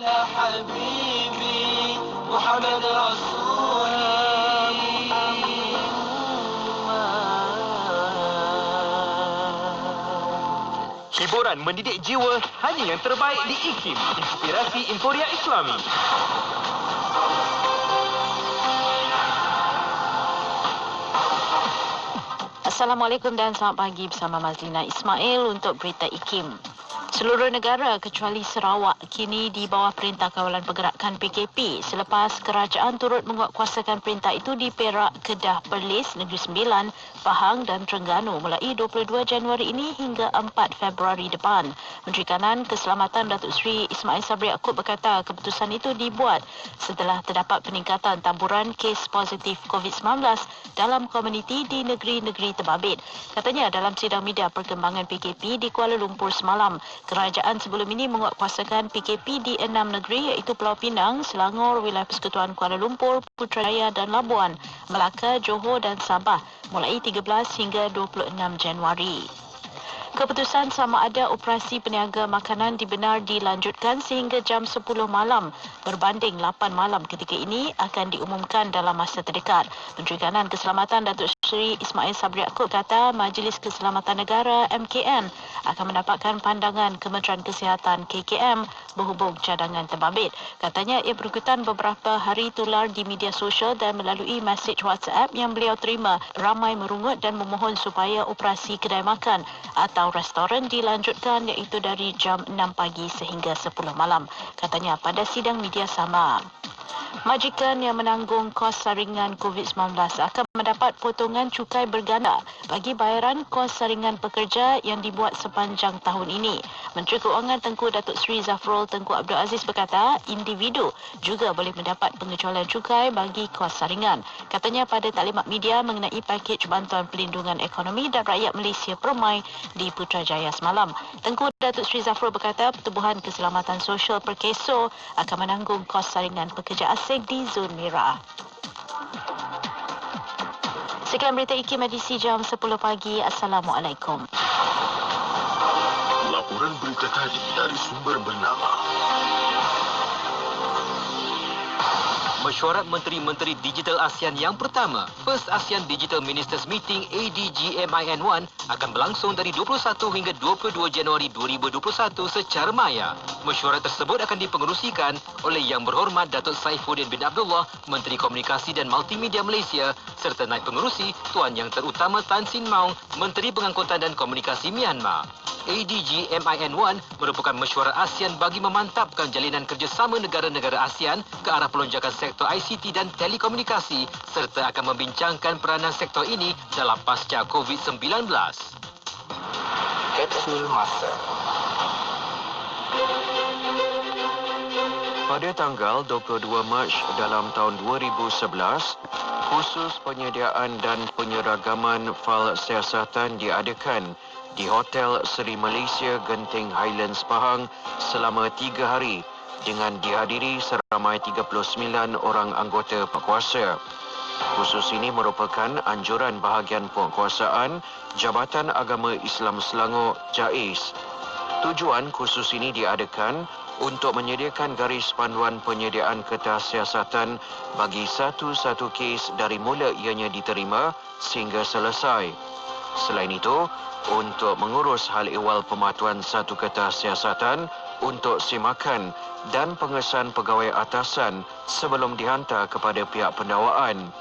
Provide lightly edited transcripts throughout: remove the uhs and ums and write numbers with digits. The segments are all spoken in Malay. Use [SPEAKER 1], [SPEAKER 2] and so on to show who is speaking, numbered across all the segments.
[SPEAKER 1] حبيبي محمد رسولي.
[SPEAKER 2] Hiburan mendidik jiwa hanya yang terbaik di IKIM, Inspirasi Emporia Islami.
[SPEAKER 3] Assalamualaikum dan selamat pagi bersama Mazlina Ismail untuk Berita IKIM. Seluruh negara kecuali Sarawak kini di bawah Perintah Kawalan Pergerakan PKP selepas kerajaan turut menguatkuasakan perintah itu di Perak, Kedah, Perlis, Negeri Sembilan, Pahang dan Terengganu mulai 22 Januari ini hingga 4 Februari depan. Menteri Kanan Keselamatan Datuk Seri Ismail Sabri Yaakob berkata keputusan itu dibuat setelah terdapat peningkatan taburan kes positif COVID-19 dalam komuniti di negeri-negeri terbabit. Katanya dalam sidang media perkembangan PKP di Kuala Lumpur semalam, kerajaan sebelum ini menguatkuasakan PKP di 6 negeri iaitu Pulau Pinang, Selangor, Wilayah Persekutuan Kuala Lumpur, Putrajaya dan Labuan, Melaka, Johor dan Sabah mulai 13 hingga 26 Januari. Keputusan sama ada operasi peniaga makanan dibenar dilanjutkan sehingga jam 10 malam berbanding 8 malam ketika ini akan diumumkan dalam masa terdekat. Menteri Kanan Keselamatan Datuk Seri Ismail Sabri Yaakob kata Majlis Keselamatan Negara MKN akan mendapatkan pandangan Kementerian Kesihatan KKM berhubung cadangan terbabit. Katanya ia berikutan beberapa hari tular di media sosial dan melalui mesej WhatsApp yang beliau terima ramai merungut dan memohon supaya operasi kedai makan atau restoran dilanjutkan iaitu dari jam 6 pagi sehingga 10 malam. Katanya pada sidang media sama. Majikan yang menanggung kos saringan COVID-19 akan mendapat potongan cukai berganda bagi bayaran kos saringan pekerja yang dibuat sepanjang tahun ini. Menteri Keuangan Tengku Datuk Seri Zafrul Tengku Abdul Aziz berkata, individu juga boleh mendapat pengecualian cukai bagi kos saringan. Katanya pada taklimat media mengenai pakej bantuan pelindungan ekonomi dan rakyat Malaysia Permai di Putrajaya semalam. Tengku Datuk Seri Zafrul berkata Pertubuhan Keselamatan Sosial Perkeso akan menanggung kos saringan pekerja asing di zon merah. Sekian berita IKIM edisi jam 10 pagi. Assalamualaikum.
[SPEAKER 4] Laporan berita tadi dari sumber bernama
[SPEAKER 2] Mesyuarat Menteri-Menteri Digital ASEAN yang pertama, First ASEAN Digital Ministers Meeting ADGMIN1 akan berlangsung dari 21 hingga 22 Januari 2021 secara maya. Mesyuarat tersebut akan dipengerusikan oleh Yang Berhormat Datuk Saifuddin bin Abdullah, Menteri Komunikasi dan Multimedia Malaysia serta Naib Pengerusi Tuan Yang Terutama Tan Sin Maung, Menteri Pengangkutan dan Komunikasi Myanmar. ADGMIN1 merupakan mesyuarat ASEAN bagi memantapkan jalinan kerjasama negara-negara ASEAN ke arah pelonjakan sektor ICT dan telekomunikasi serta akan membincangkan peranan sektor ini dalam pasca COVID-19.
[SPEAKER 4] Kapsul Masa.
[SPEAKER 5] Pada tanggal 22 Mac dalam tahun 2011, khusus penyediaan dan penyeragaman fal siasatan diadakan di Hotel Seri Malaysia Genting Highlands Pahang selama 3 hari dengan dihadiri seramai 39 orang anggota penguasa. Khusus ini merupakan anjuran bahagian penguasaan Jabatan Agama Islam Selangor JAIS. Tujuan khusus ini diadakan untuk menyediakan garis panduan penyediaan kertas siasatan bagi satu-satu kes dari mula ianya diterima sehingga selesai. Selain itu, untuk mengurus hal ehwal pematuhan satu kertas siasatan untuk semakan dan pengesan pegawai atasan sebelum dihantar kepada pihak pendawaan.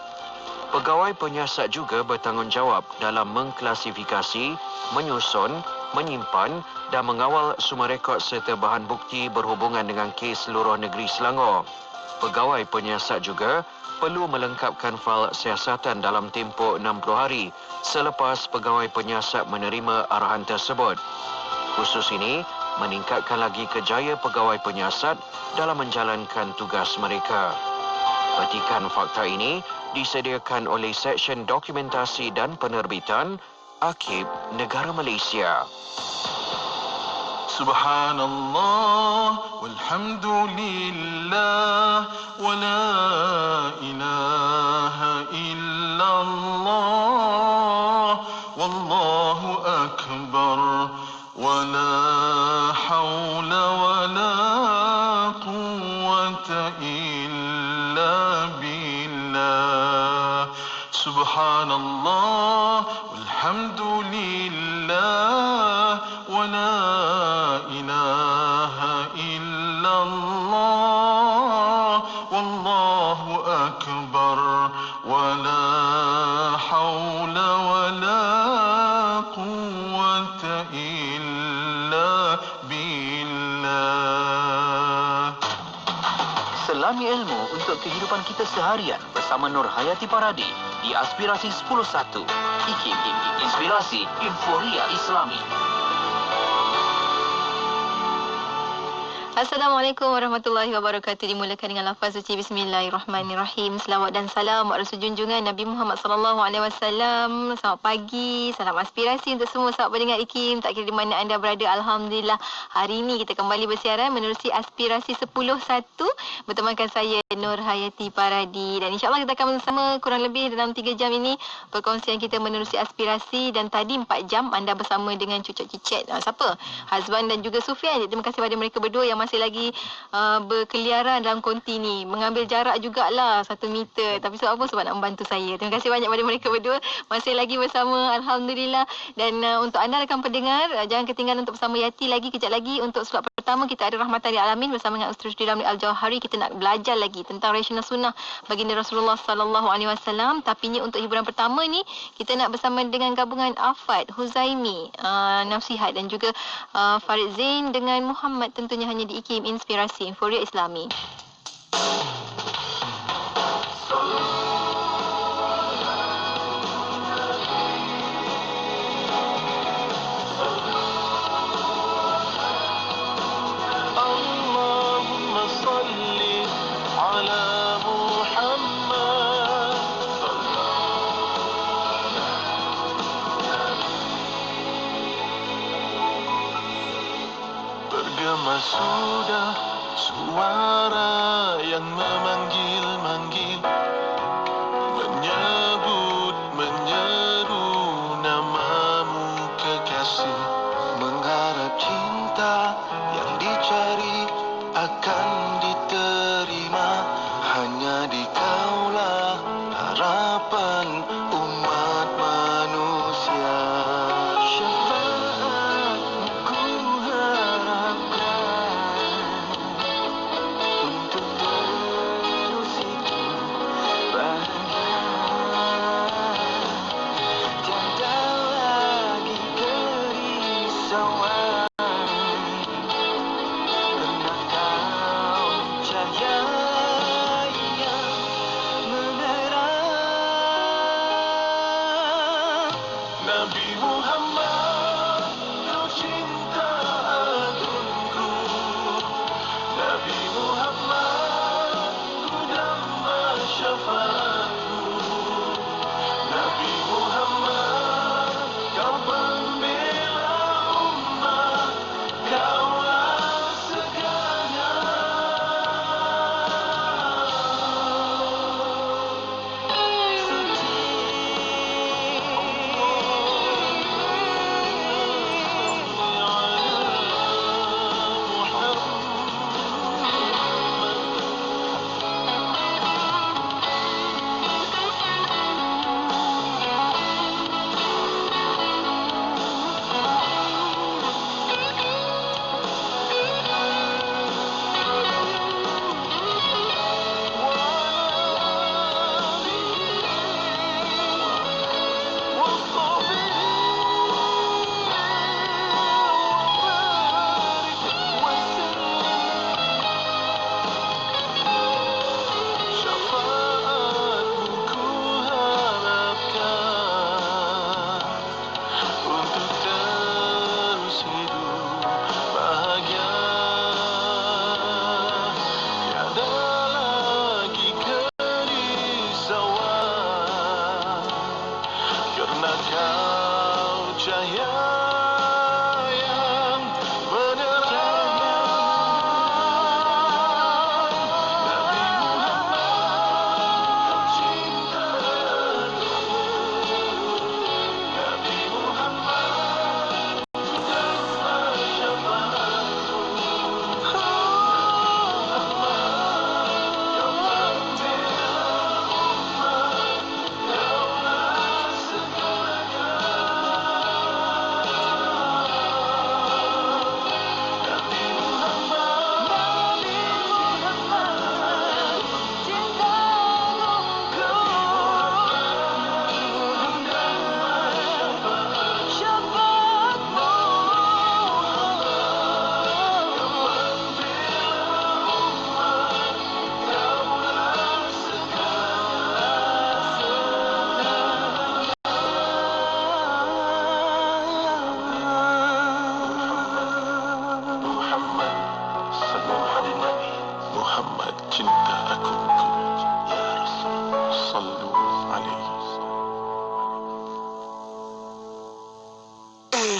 [SPEAKER 5] Pegawai penyiasat juga bertanggungjawab dalam mengklasifikasi, menyusun, menyimpan dan mengawal sumber rekod serta bahan bukti berhubungan dengan kes seluruh negeri Selangor. Pegawai penyiasat juga perlu melengkapkan fal siasatan dalam tempoh 60 hari selepas pegawai penyiasat menerima arahan tersebut. Khusus ini meningkatkan lagi kejaya pegawai penyiasat dalam menjalankan tugas mereka. Petikan fakta ini disediakan oleh Seksyen Dokumentasi dan Penerbitan Akib Negara Malaysia.
[SPEAKER 1] Subhanallah walhamdulillah wa la ilaha illallah wallahu akbar wa la hawla wa la quwwata إلا بالله سبحان الله والحمد لله ولا إله إلا الله والله أكبر ولا حول ولا قوة إلا بالله.
[SPEAKER 2] Selami ilmu untuk kehidupan kita seharian bersama Nur Hayati Paradi di Aspirasi 10.1. IKIM, Inspirasi Euforia Islami.
[SPEAKER 6] Assalamualaikum warahmatullahi wabarakatuh. Dimulakan dengan lafaz suci Bismillahirrahmanirrahim. Selawat dan salam atas junjungan Nabi Muhammad sallallahu alaihi wasallam. Selamat pagi, salam aspirasi untuk semua sahabat pendengar IKIM, tak kira di mana anda berada. Alhamdulillah, hari ini kita kembali bersiaran menerusi Aspirasi 10.1 bertemankan saya Nur Hayati Paradi, dan insya-Allah kita akan bersama kurang lebih dalam 3 jam ini perkongsian kita menerusi aspirasi. Dan tadi 4 jam anda bersama dengan Cucuk Cicet. Siapa? Hazwan dan juga Sufian. Terima kasih kepada mereka berdua yang masih lagi berkeliaran dalam konti ni, mengambil jarak jugalah 1 meter. Tapi sebab apa? Sebab nak membantu saya. Terima kasih banyak kepada mereka berdua, masih lagi bersama, Alhamdulillah. Dan untuk anda rakan pendengar, jangan ketinggalan untuk bersama Yati lagi kejap lagi. Untuk slot pertama kita ada Rahmatan lil Alamin bersama dengan Ustaz Ramli Al-Jauhari. Kita nak belajar lagi tentang rasional sunnah baginda Rasulullah sallallahu alaihi wasallam. Tapi ni untuk hiburan pertama ni kita nak bersama dengan gabungan Afad, Huzaimi, Nafsihat dan juga Farid Zain dengan Muhammad, tentunya hanya di IKIM Inspirasi Euforia Islami.
[SPEAKER 1] Allahumma salli ala Muhammad. Bergema sudah suara yang memanggil-manggil, menyebut, menyeru namamu kekasih, mengharap cinta yang dicari akan diterima. Hanya di Kaulah harapan umat manusia. Syafaatmu ku harapkan untuk terus hidup bahagia. Tiada lagi kerisauan. Pernah kau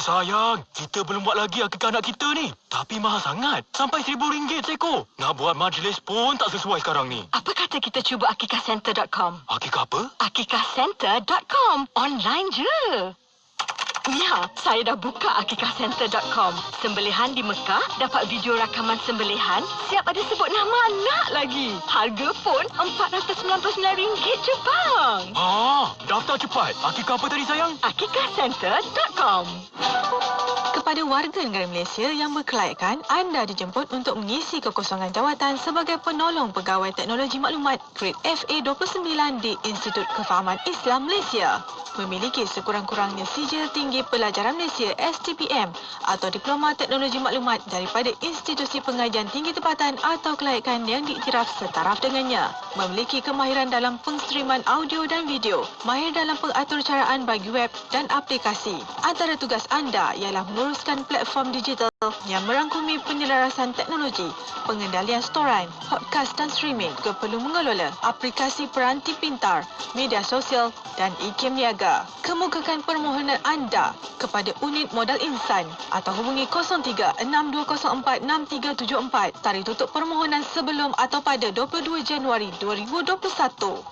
[SPEAKER 7] sayang, kita belum buat lagi akikah anak kita ni. Tapi mahal sangat. Sampai RM1,000 seekor. Nak buat majlis pun tak sesuai sekarang ni.
[SPEAKER 3] Apa kata kita cuba akikahcenter.com?
[SPEAKER 7] Akikah apa?
[SPEAKER 3] akikahcenter.com. Online je. Ya, saya dah buka akikahcenter.com. Sembelihan di Mekah, dapat video rakaman sembelihan, siap ada sebut nama anak lagi. Harga pun RM499 je bang.
[SPEAKER 7] Daftar cepat. Akikah apa tadi sayang?
[SPEAKER 3] akikahcenter.com.
[SPEAKER 8] Kepada warga negara Malaysia yang berkelayakan, anda dijemput untuk mengisi kekosongan jawatan sebagai penolong pegawai teknologi maklumat grade FA29 di Institut Kefahaman Islam Malaysia. Memiliki sekurang-kurangnya sijil tinggi pelajaran Malaysia STPM atau Diploma Teknologi Maklumat daripada institusi pengajian tinggi tempatan atau kelayakan yang diiktiraf setaraf dengannya. Memiliki kemahiran dalam pengstriman audio dan video, mahir dalam pengaturcaraan bagi web dan aplikasi. Antara tugas anda ialah menguruskan platform digital yang merangkumi penyelarasan teknologi, pengendalian storan, podcast dan streaming, juga perlu mengelola aplikasi peranti pintar, media sosial dan IKIM niaga. Kemukakan permohonan anda kepada unit modal insan atau hubungi 0362046374. Tarikh tutup permohonan sebelum atau pada 22 Januari 2021.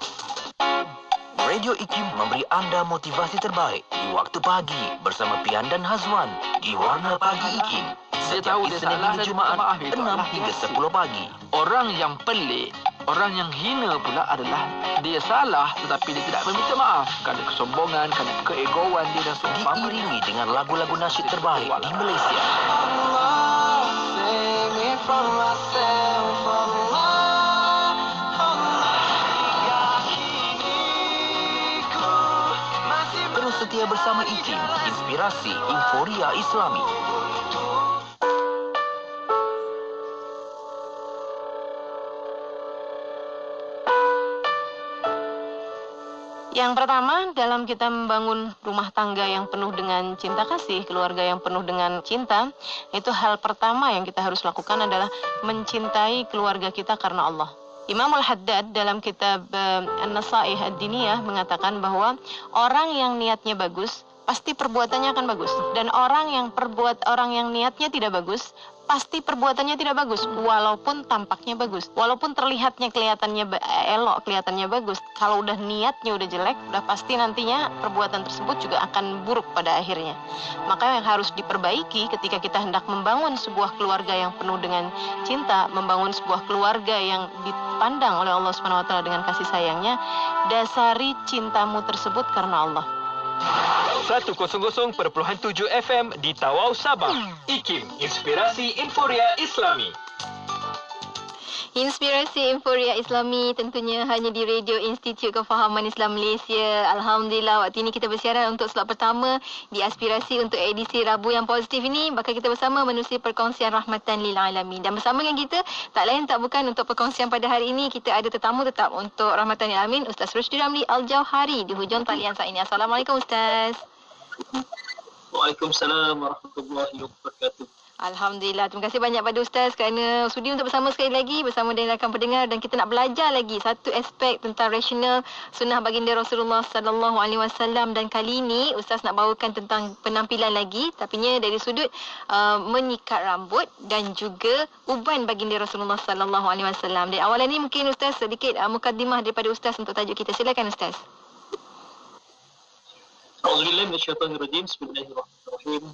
[SPEAKER 9] Radio IKIM memberi anda motivasi terbaik di waktu pagi bersama Pian dan Hazwan di Warna Pagi IKIM. Setiap Isnin hingga Jumaat 6 hingga 10 pagi.
[SPEAKER 10] Orang yang pelik, orang yang hina pula adalah dia salah tetapi dia tidak meminta maaf. Kerana kesombongan, kerana keegoan dia dan sumpah.
[SPEAKER 9] Diiringi dengan lagu-lagu nasyid terbaik di Malaysia.
[SPEAKER 1] Save me from myself, Allah.
[SPEAKER 9] Terus setia bersama IKIM, inspirasi Inforia Islami.
[SPEAKER 3] Yang pertama, dalam kita membangun rumah tangga yang penuh dengan cinta kasih, keluarga yang penuh dengan cinta, itu hal pertama yang kita harus lakukan adalah mencintai keluarga kita karena Allah. Imam Al-Haddad dalam kitab An-Nasaih Ad-Diniyah mengatakan bahwa orang yang niatnya bagus, pasti perbuatannya akan bagus. Dan orang yang niatnya tidak bagus, pasti perbuatannya tidak bagus, walaupun tampaknya bagus, walaupun kelihatannya elok, kelihatannya bagus. Kalau udah niatnya udah jelek, udah pasti nantinya perbuatan tersebut juga akan buruk pada akhirnya. Maka yang harus diperbaiki ketika kita hendak membangun sebuah keluarga yang penuh dengan cinta, membangun sebuah keluarga yang dipandang oleh Allah SWT dengan kasih sayangnya, dasari cintamu tersebut karena Allah.
[SPEAKER 2] 100.7 FM di Tawau, Sabah. IKIM, Inspirasi Inforia Islami.
[SPEAKER 6] Inspirasi Inforia Islami tentunya hanya di Radio Institut Kefahaman Islam Malaysia. Alhamdulillah, waktu ini kita bersiaran untuk slot pertama di Aspirasi untuk edisi Rabu yang positif ini. Bakal kita bersama menerusi perkongsian Rahmatan Lil Alamin. Dan bersama dengan kita, tak lain tak bukan untuk perkongsian pada hari ini, kita ada tetamu tetap untuk Rahmatan Lil Alamin, Ustaz Rushdi Ramli Al-Jauhari di hujung talian saat ini. Assalamualaikum Ustaz.
[SPEAKER 11] Waalaikumsalam warahmatullahi wabarakatuh.
[SPEAKER 6] Alhamdulillah. Terima kasih banyak pada Ustaz kerana sudi untuk bersama sekali lagi bersama dengan rakan pendengar, dan kita nak belajar lagi satu aspek tentang rasional sunnah baginda Rasulullah sallallahu alaihi wasallam. Dan kali ini Ustaz nak bawakan tentang penampilan lagi, tapinya dari sudut menyikat rambut dan juga uban baginda Rasulullah sallallahu alaihi wasallam. Dan awalan ini mungkin Ustaz sedikit mukadimah daripada Ustaz untuk tajuk kita. Silakan Ustaz.
[SPEAKER 11] A'udzubillahi minasyaitonirrajim. Bismillahirrahmanirrahim.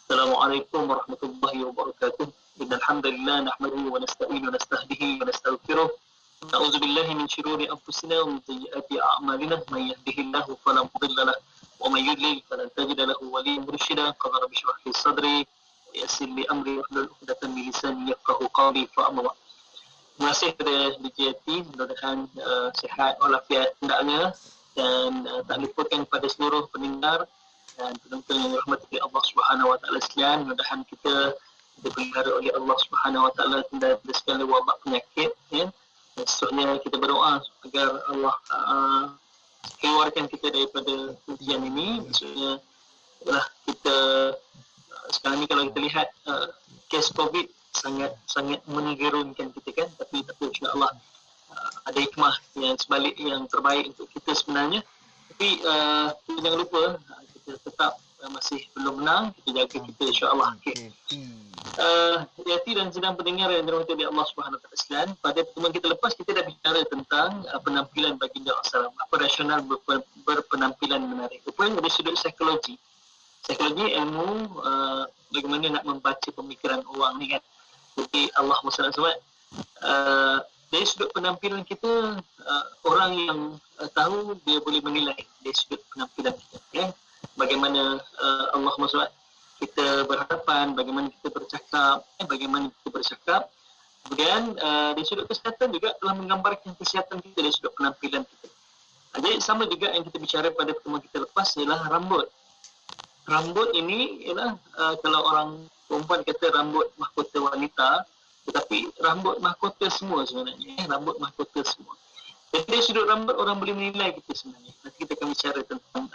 [SPEAKER 11] Assalamualaikum warahmatullahi wabarakatuh. Innal hamdalillah nahmaduhu wa nasta'inu wa nastahdihi wa nastaghfiruh. Na'udzu billahi min shururi anfusina wa min sayyiati a'malina. May yahdihillahu fala mudilla lahu wa may yudlil falan tajida lahu waliyyan mursyida. Qad rabbi shrah li sadri wa yassir li amri wahlul 'uqdatam min lisani yafqahu qawli. Fa amma ba'd. Terima kasih kepada DJT, mudah-mudahan sihat walafiat hendaknya, dan tak luputkan kepada seluruh pendengar dan penonton yang dirahmati Allah Subhanahu wa taala sekalian. Mudah-mudahan kita dipelihara oleh Allah Subhanahu wa taala dari segala wabak penyakit, ya. Dan seterusnya kita berdoa agar Allah keluarkan kita daripada ujian ini. Maksudnya adalah kita sekarang ni kalau kita lihat kes COVID sangat menggerunkan kita kan, tapi insya-Allah ada hikmah yang sebalik yang terbaik untuk kita sebenarnya. Tapi kita jangan lupa kita tetap masih belum menang, kita jaga kita insya-Allah. Okay. Hati dan sedang pendengar yang dirahmati oleh Allah Subhanahu Wa Taala sekalian, pada pertemuan kita lepas kita dah bicara tentang penampilan baginda Rasulullah, apa rasional berpenampilan menarik. Rupanya dari sudut psikologi. Psikologi ilmu bagaimana nak membaca pemikiran orang ni kan. Jadi Allah SWT dari sudut penampilan kita, orang yang tahu dia boleh menilai dari sudut penampilan kita. Okay? Bagaimana Allah SWT kita berhadapan, bagaimana kita bercakap, kemudian dari sudut kesihatan juga telah menggambarkan kesihatan kita dari sudut penampilan kita. Jadi sama juga yang kita bicara pada pertemuan kita lepas ialah rambut. Rambut ini ialah kalau orang perempuan kata rambut mahkota wanita, tetapi rambut mahkota semua sebenarnya. Rambut mahkota semua. Jadi dari sudut rambut orang boleh menilai kita sebenarnya. Nanti kita akan bicara tentang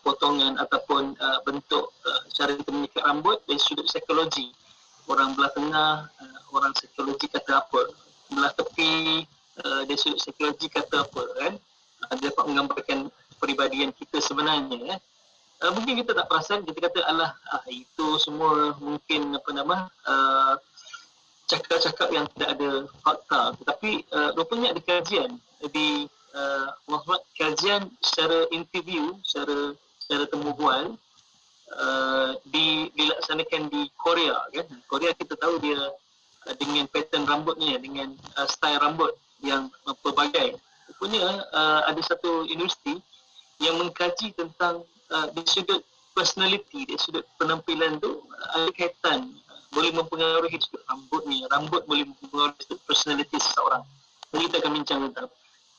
[SPEAKER 11] potongan ataupun bentuk cara kita menyikat rambut dari sudut psikologi. Orang belah tengah, orang psikologi kata apa. Belah tepi, dari sudut psikologi kata apa kan. Dia dapat menggambarkan peribadian kita sebenarnya. Mungkin kita tak perasan, kita kata alah itu semua mungkin cakap-cakap yang tidak ada fakta. Tetapi rupanya ada kajian di kajian secara interview, secara temu bual dilaksanakan di Korea kan. Korea kita tahu dia dengan pattern rambutnya, dengan style rambut yang pelbagai. Rupanya ada satu universiti yang mengkaji tentang dari sudut personality, dari sudut penampilan tu ada kaitan, boleh mempengaruhi sudut rambutnya. Rambut boleh mempengaruhi sudut personality seseorang. Jadi kita akan bincang tentang.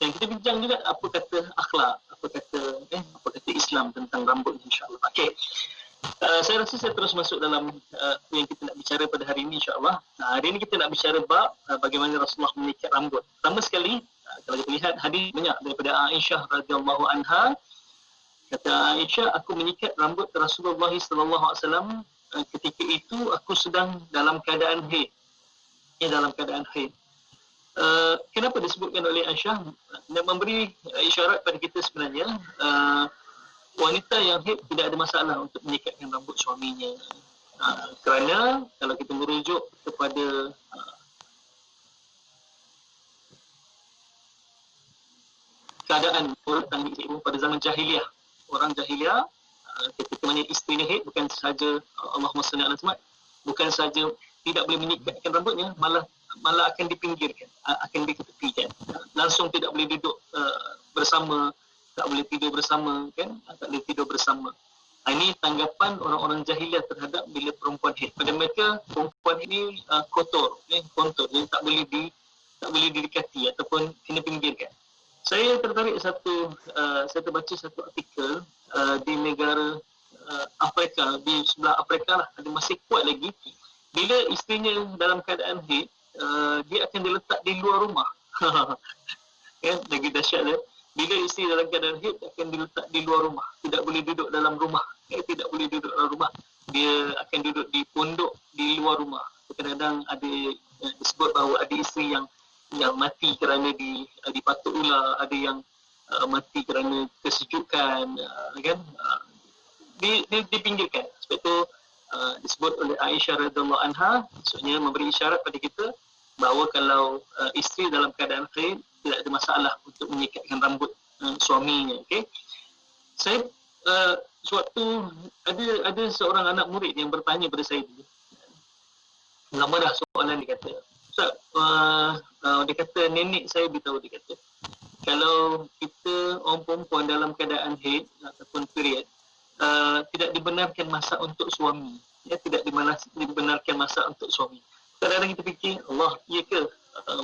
[SPEAKER 11] Dan kita bincang juga apa kata akhlak, apa kata Islam tentang rambut insya-Allah. Okey. Saya rasa saya terus masuk dalam yang kita nak bicara pada hari ini insya-Allah. Hari ini kita nak bicara bab bagaimana Rasulullah menyikat rambut. Pertama sekali, kalau kita lihat hadis banyak daripada Aisyah radhiyallahu anha. Kata Aisyah, aku menyikat rambut Rasulullah sallallahu alaihi wasallam ketika itu aku sedang dalam keadaan haid. Dalam keadaan haid. Kenapa disebutkan oleh Aisyah? Nak memberi isyarat pada kita sebenarnya wanita yang haid tidak ada masalah untuk menyikatkan rambut suaminya. Kerana kalau kita merujuk kepada keadaan orang pada zaman jahiliah, orang jahiliah ketika mana isterinya haid, bukan sahaja Allahumma salli ala Muhammad, bukan sahaja tidak boleh menyikatkan rambutnya, malah akan dipinggirkan, akan diketepikan, langsung tidak boleh duduk bersama, tak boleh tidur bersama kan, tak boleh tidur bersama. Ini tanggapan orang-orang jahiliah terhadap bila perempuan haid. Pada mereka perempuan ini kotor, jadi tak boleh didekati ataupun kena pinggirkan. Saya tertarik saya terbaca satu artikel di negara Afrika, di sebelah Afrika lah, ada masih kuat lagi. Bila isterinya dalam keadaan haid, dia akan diletak di luar rumah. Lagi dahsyat dia. Bila isteri dalam keadaan haid, akan diletak di luar rumah. Tidak boleh duduk dalam rumah. Tidak boleh duduk dalam rumah. Dia akan duduk di pondok di luar rumah. Kadang-kadang ada disebut bahawa ada isteri yang mati kerana dipatuk ular, ada yang mati kerana kesejukan, kan? Dipinggirkan. Sebab itu disebut oleh Aisyah radhiyallahu anha, maksudnya memberi isyarat pada kita bahawa kalau isteri dalam keadaan haid tidak ada masalah untuk menyikatkan rambut suaminya. Okey. Saya suatu ada seorang anak murid yang bertanya pada saya dulu. Lama dah soalan dia kata, Ustaz, dia kata nenek saya beritahu, dia kata kalau kita orang perempuan dalam keadaan haid ataupun period, tidak dibenarkan masak untuk suami, tidak dibenarkan masak untuk suami. Kadang-kadang kita fikir, Allah, iya ke?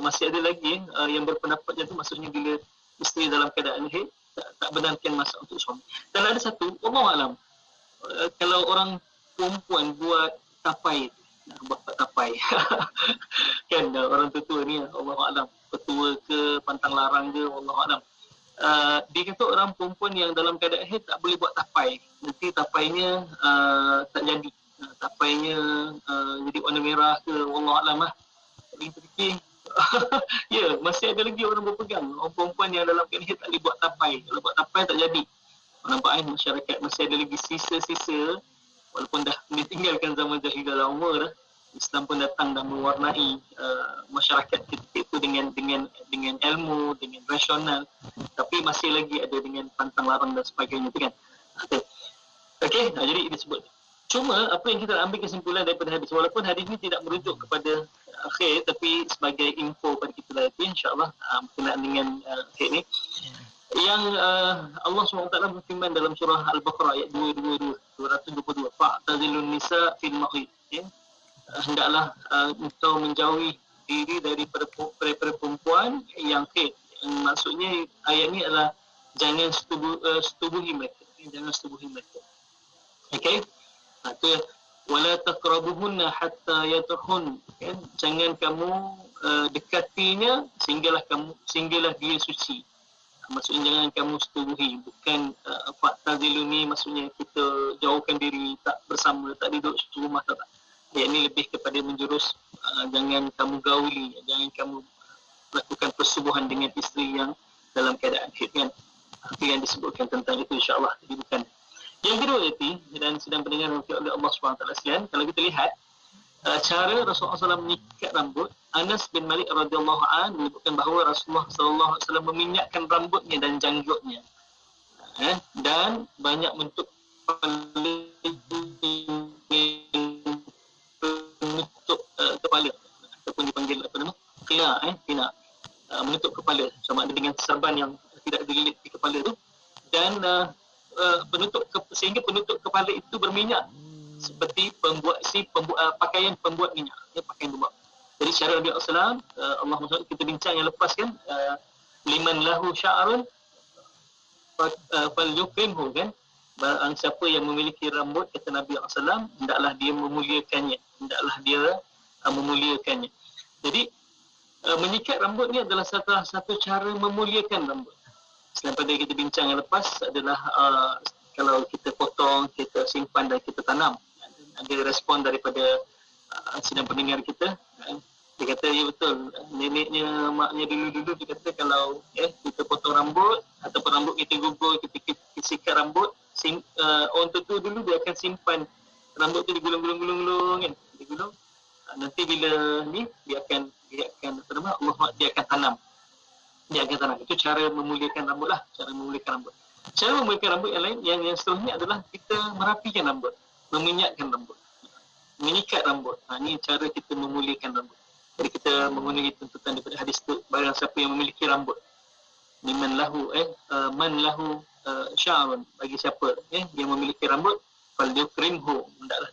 [SPEAKER 11] Masih ada lagi yang berpendapat macam tu, maksudnya bila isteri dalam keadaan haid tak benarkan masak untuk suami. Dan ada satu, Allah alam, kalau orang perempuan buat tapai kan orang tua ni, Allah alam, petua ke pantang larang ke, Allah alam. Dia kata orang perempuan yang dalam keadaan haid tak boleh buat tapai, nanti tapainya tak jadi, tapainya jadi warna merah ke, Allah alam lah. Kita fikir ya, masih ada lagi orang berpegang, orang perempuan yang dalam keadaan haid tak boleh buat tapai. Kalau buat tapai tak jadi. Nampak masyarakat masih ada lagi sisa-sisa walaupun dah meninggalkan zaman jahiliyah lama dah, Islam pun datang dan mewarnai masyarakat ketika itu dengan ilmu, dengan rasional, tapi masih lagi ada dengan pantang larang dan sebagainya tu kan. Okey, jadi disebut. Cuma apa yang kita ambil kesimpulan daripada hadis, walaupun hadis ini tidak merujuk kepada khair, tapi sebagai info pada kita lah itu insya-Allah berkenaan dengan khair ni. Yang Allah SWT berfirman dalam surah Al-Baqarah ayat 222 fa'tazilun nisa fil mahid, hendaklah engkau menjauhi diri daripada perempuan yang khair. Maksudnya ayat ni adalah jangan setubuhi mereka, okey. Itu wala taqrabuhunna hatta yatahun, kan? Jangan kamu dekatinya sehinggalah dia suci. Maksudnya jangan kamu setubuhi, bukan fa'tazilu ni maksudnya kita jauhkan diri, tak bersama, tak duduk satu rumah, tak. Ayat ni lebih kepada menjurus jangan kamu gauli, jangan kamu lakukan persubuhan dengan isteri yang dalam keadaan haid, kan? Itu yang disebutkan tentang itu insya-Allah. Jadi bukan. Yang kedua nanti, dan sedang pendengar oleh Allah SWT sekalian, kalau kita lihat cara Rasulullah SAW menyikat rambut, Anas bin Malik radhiyallahu anhu menyebutkan bahawa Rasulullah SAW meminyakkan rambutnya dan janggutnya, dan banyak bentuk menutup kepala, ataupun dipanggil apa nama, qina, menutup kepala, sama ada dengan serban yang tidak dililit di kepala tu, dan sehingga penutup kepala itu berminyak seperti pakaian pembuat minyak, pakaian pembuat. Jadi secara Nabi SAW, Allah SWT kita bincang yang lepas kan, liman lahu sya'run fal yukrimhu, kan? Barang siapa yang memiliki rambut, kata Nabi SAW, hendaklah dia memuliakannya, Jadi menyikat rambut ni adalah satu cara memuliakan rambut. Selain pada kita bincang yang lepas adalah kalau kita potong, kita simpan dan kita tanam. Ada respon daripada sidang pendengar kita. Dia kata, ya betul, neneknya, maknya dulu-dulu dia kata kalau kita potong rambut ataupun rambut kita gugur, kita sikat rambut, orang tu dulu dia akan simpan rambut tu digulung-gulung kan, digulung. Nanti bila ni dia akan apa nama, dia akan tanam. Itu cara memuliakan rambut lah, cara memuliakan rambut yang lain, yang seterusnya adalah kita merapikan rambut, meminyakkan rambut, menyikat rambut. Ini cara kita memuliakan rambut. Jadi kita mengulangi tuntutan daripada hadis itu, barang siapa yang memiliki rambut, man lahu sya'run, bagi siapa yang memiliki rambut, fal yukrimhu, hendaklah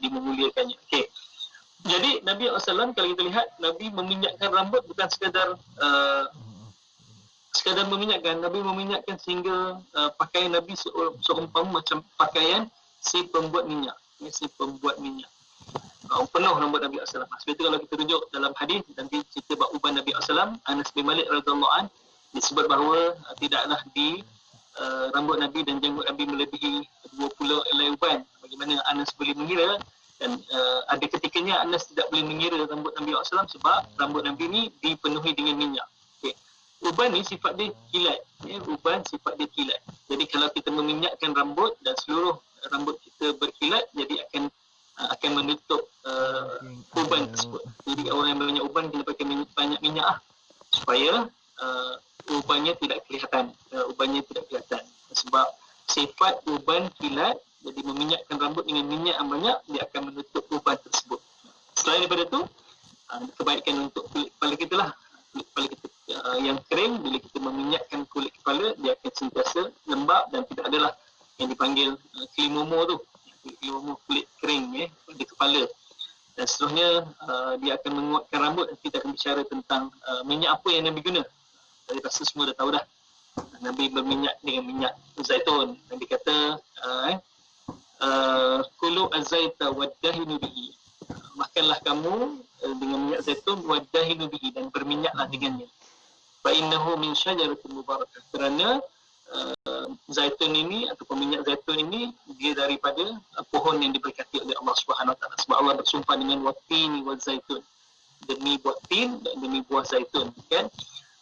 [SPEAKER 11] dimemuliakannya, Okey. Jadi Nabi SAW, kalau kita lihat, Nabi meminyakkan rambut bukan sekadar meminyakkan. Nabi meminyakkan sehingga pakaian Nabi seumpama macam pakaian si pembuat minyak. Penuh rambut Nabi SAW. Sebab itu kalau kita rujuk dalam hadis, nanti cerita bab uban Nabi SAW, Anas bin Malik radhiyallahu anhu disebut bahawa tidaklah rambut Nabi dan janggut Nabi melebihi 20 helai uban. Bagaimana Anas boleh mengira, dan ada ketikanya Anas tidak boleh mengira rambut Nabi SAW sebab rambut Nabi ni dipenuhi dengan minyak. Uban ni sifat dia kilat. Jadi kalau kita meminyakkan rambut dan seluruh rambut kita berkilat, jadi akan menutup uban tersebut. Jadi orang yang banyak uban kena pakai banyak minyak supaya ubannya tidak kelihatan. Sebab sifat uban kilat, jadi meminyakkan rambut dengan minyak yang banyak, dia akan menutup uban tersebut. Selain daripada itu, kebaikan untuk kulit kepala kita lah. Kulit kepala kita yang kering, bila kita meminyakkan kulit kepala, dia akan sentiasa lembap dan tidak adalah yang dipanggil klimomo tu. Kulit kering di kepala. Dan seterusnya, dia akan menguatkan rambut. Nanti kita akan bicara tentang minyak apa yang Nabi guna. Saya rasa semua dah tahu dah. Nabi berminyak dengan minyak zaitun. Nabi kata, kulu az-zaita waddahinu bihi. Makanlah kamu dengan minyak zaitun, waddahinu bihi, dan berminyaklah dengannya. Fa innahu min syajaratin mubarakah. Kerana zaitun ini ataupun minyak zaitun ini dia daripada pohon yang diberkati oleh Allah Subhanahu Wa Taala. Sebab Allah bersumpah dengan watini wa zaitun, demi buah tin dan demi buah zaitun, kan?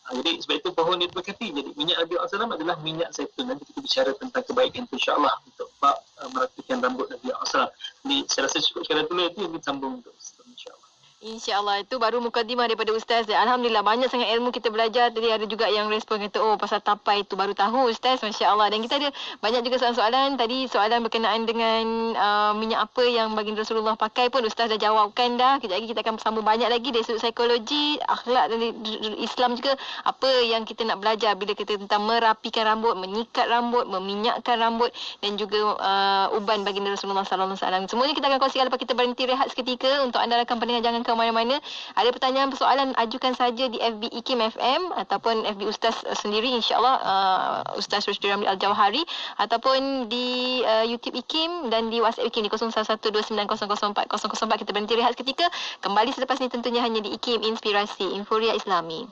[SPEAKER 11] Jadi sebab itu pohon yang diberkati. Jadi minyak Nabi SAW adalah minyak zaitun. Nanti kita bicara tentang kebaikan itu insya-Allah untuk bab merapikan rambut Nabi SAW. Jadi saya rasa cukup sekadar dulu itu kita sambung untuk insya-Allah.
[SPEAKER 6] InsyaAllah. Itu baru mukadimah daripada Ustaz. Dan Alhamdulillah banyak sangat ilmu kita belajar. Tadi ada juga yang respon kata, oh pasal tapai itu baru tahu Ustaz. Masya Allah. Dan kita ada banyak juga soalan-soalan. Tadi soalan berkenaan dengan minyak apa yang baginda Rasulullah pakai pun Ustaz dah jawabkan dah. Kejap lagi kita akan sambung banyak lagi dari sudut psikologi, akhlak dan Islam juga. Apa yang kita nak belajar bila kita tentang merapikan rambut, menyikat rambut, meminyakkan rambut dan juga uban baginda Rasulullah SAW. Semuanya kita akan kongsikan lepas kita berhenti rehat seketika. Untuk anda rakan pendengar jangan ke mana-mana. Ada pertanyaan, persoalan, ajukan saja di FB IKIM FM ataupun FB Ustaz sendiri, insyaAllah Ustaz Rusdi Ramli Al-Jawhari, ataupun di YouTube IKIM dan di WhatsApp IKIM di 011290040004. Kita berhenti rehat seketika. Kembali selepas ini tentunya hanya di IKIM Inspirasi Inforia Islami.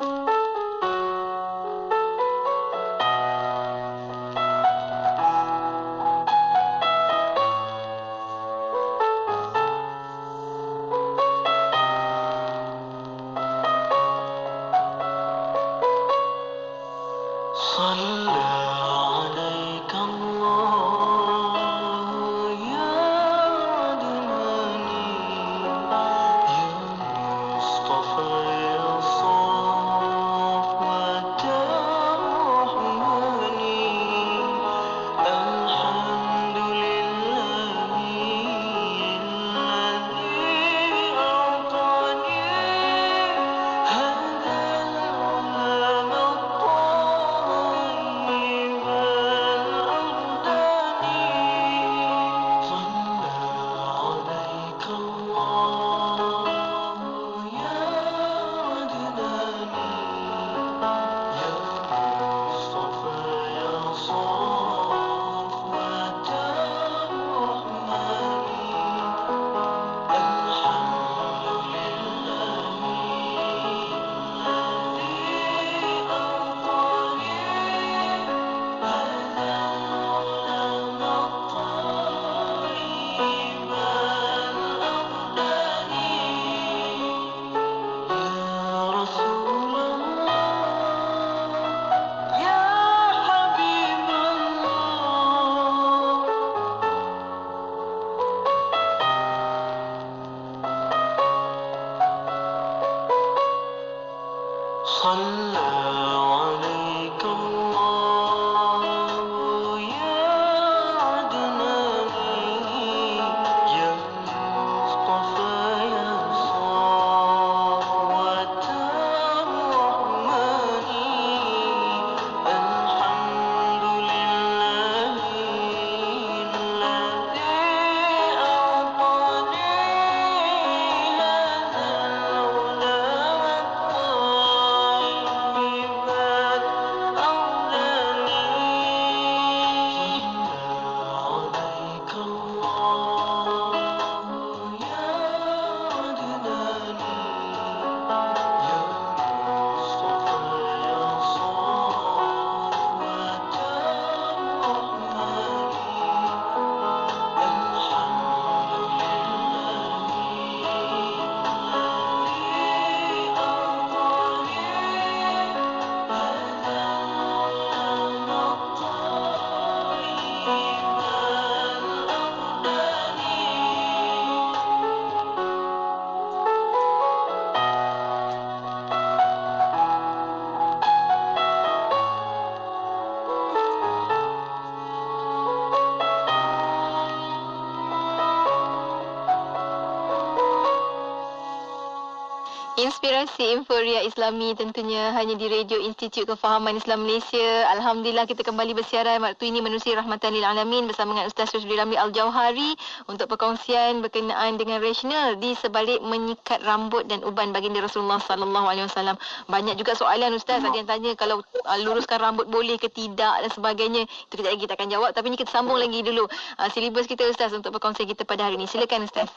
[SPEAKER 6] Inspirasi Inforia Islami tentunya hanya di Radio Institut Kefahaman Islam Malaysia. Alhamdulillah kita kembali bersiaran waktu ini menerusi Rahmatan lil Alamin bersama dengan Ustaz Rusdi Ramli Al-Jawhari untuk perkongsian berkenaan dengan rasional di sebalik menyikat rambut dan uban baginda Rasulullah sallallahu alaihi wasallam. Banyak juga soalan Ustaz, ada yang tanya kalau luruskan rambut boleh ke tidak dan sebagainya. Itu kejap lagi kita akan jawab, tapi ni kita sambung lagi dulu silibus kita Ustaz untuk perkongsian kita pada hari ini. Silakan Ustaz.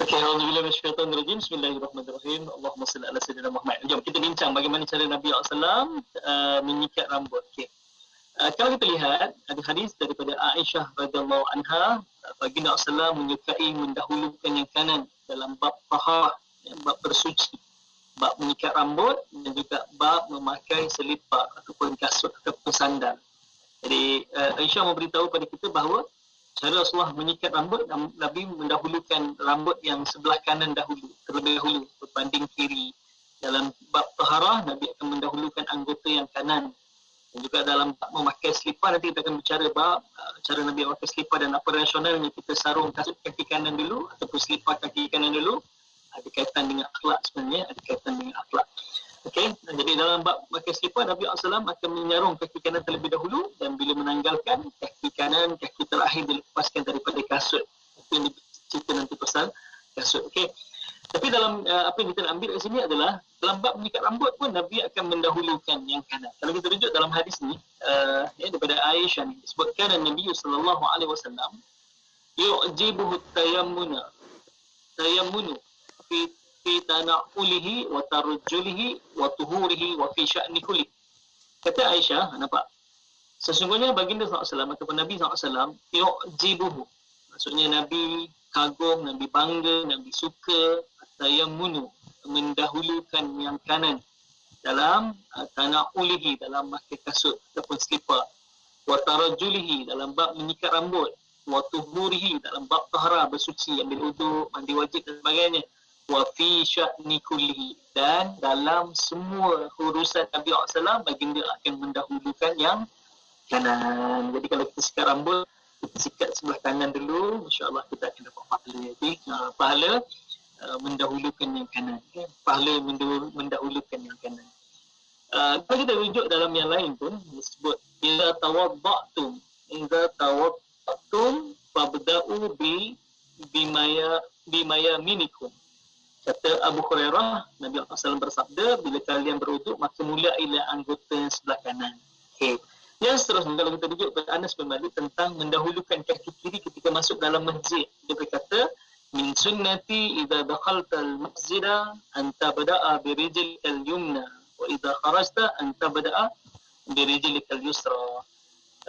[SPEAKER 11] Okey, alhamdulillah minasyaitanir rajim. Bismillahirrahmanirrahim. Allahumma salli ala sayyidina Muhammad. Jom kita bincang bagaimana cara Nabi SAW menyikat rambut. Okey. Kalau kita lihat ada hadis daripada Aisyah radhiyallahu anha, baginda SAW menyukai mendahulukan yang kanan dalam bab taharah, bab bersuci, bab menyikat rambut dan juga bab memakai selipar ataupun kasut ataupun sandal. Jadi Aisyah memberitahu pada kita bahawa cara Rasulullah menyikat rambut, Nabi mendahulukan rambut yang sebelah kanan terlebih dahulu berbanding kiri. Dalam bab taharah, Nabi akan mendahulukan anggota yang kanan. Dan juga dalam bab memakai selipar, nanti kita akan bicara bab cara Nabi memakai selipar dan apa rasionalnya kita sarung kasut kaki kanan dulu ataupun selipar kaki kanan dulu. Ada kaitan dengan akhlak sebenarnya, ada kaitan dengan akhlak. Okey, jadi dalam bab pakai selipar, Nabi SAW akan menyarung kaki kanan terlebih dahulu dan bila menanggalkan kaki kanan, kaki terakhir dilepaskan daripada kasut. Itu yang cerita nanti pasal kasut. Okey. Tapi dalam apa yang kita nak ambil di sini adalah dalam bab menyikat rambut pun Nabi akan mendahulukan yang kanan. Kalau kita rujuk dalam hadis ni daripada Aisyah ni disebutkan Nabi sallallahu alaihi wasallam yu'jibuhu tayammunu fi tana'ulihi wa tarjulihi wa tuhurihi wa fi sya'ni kulli. Kata Aisyah, nampak? Sesungguhnya baginda SAW ataupun Nabi SAW yu'jibuhu. Maksudnya Nabi kagum, Nabi bangga, Nabi suka tayammunu, mendahulukan yang kanan dalam tana'ulihi, dalam pakai kasut ataupun selipar, wa tarjulihi, dalam bab menyikat rambut, wa tuhurihi, dalam bab tahara, bersuci, ambil wuduk, mandi wajib dan sebagainya, wa fi sya'ni kullihi, dan dalam semua urusan Nabi SAW baginda akan mendahulukan yang kanan. Jadi kalau kita sikat rambut, kita sikat sebelah kanan dulu, insya-Allah kita akan dapat pahala. Jadi pahala mendahulukan yang kanan, pahala mendahulukan yang kanan. Kalau kita rujuk dalam yang lain pun disebut idza tawadda'tum fabda'u bimaya minikum. Kata Abu Hurairah, Nabi SAW bersabda, bila kalian berwuduk, maka mulailah anggota yang sebelah kanan. Okay. Yang seterusnya, kalau kita rujuk pada Anas bin Malik tentang mendahulukan kaki kiri ketika masuk dalam masjid. Dia berkata, min sunnati idza dakhaltal masjida anta bada'a birijlikal yumna wa idza kharajta anta bada'a birijlikal yusra.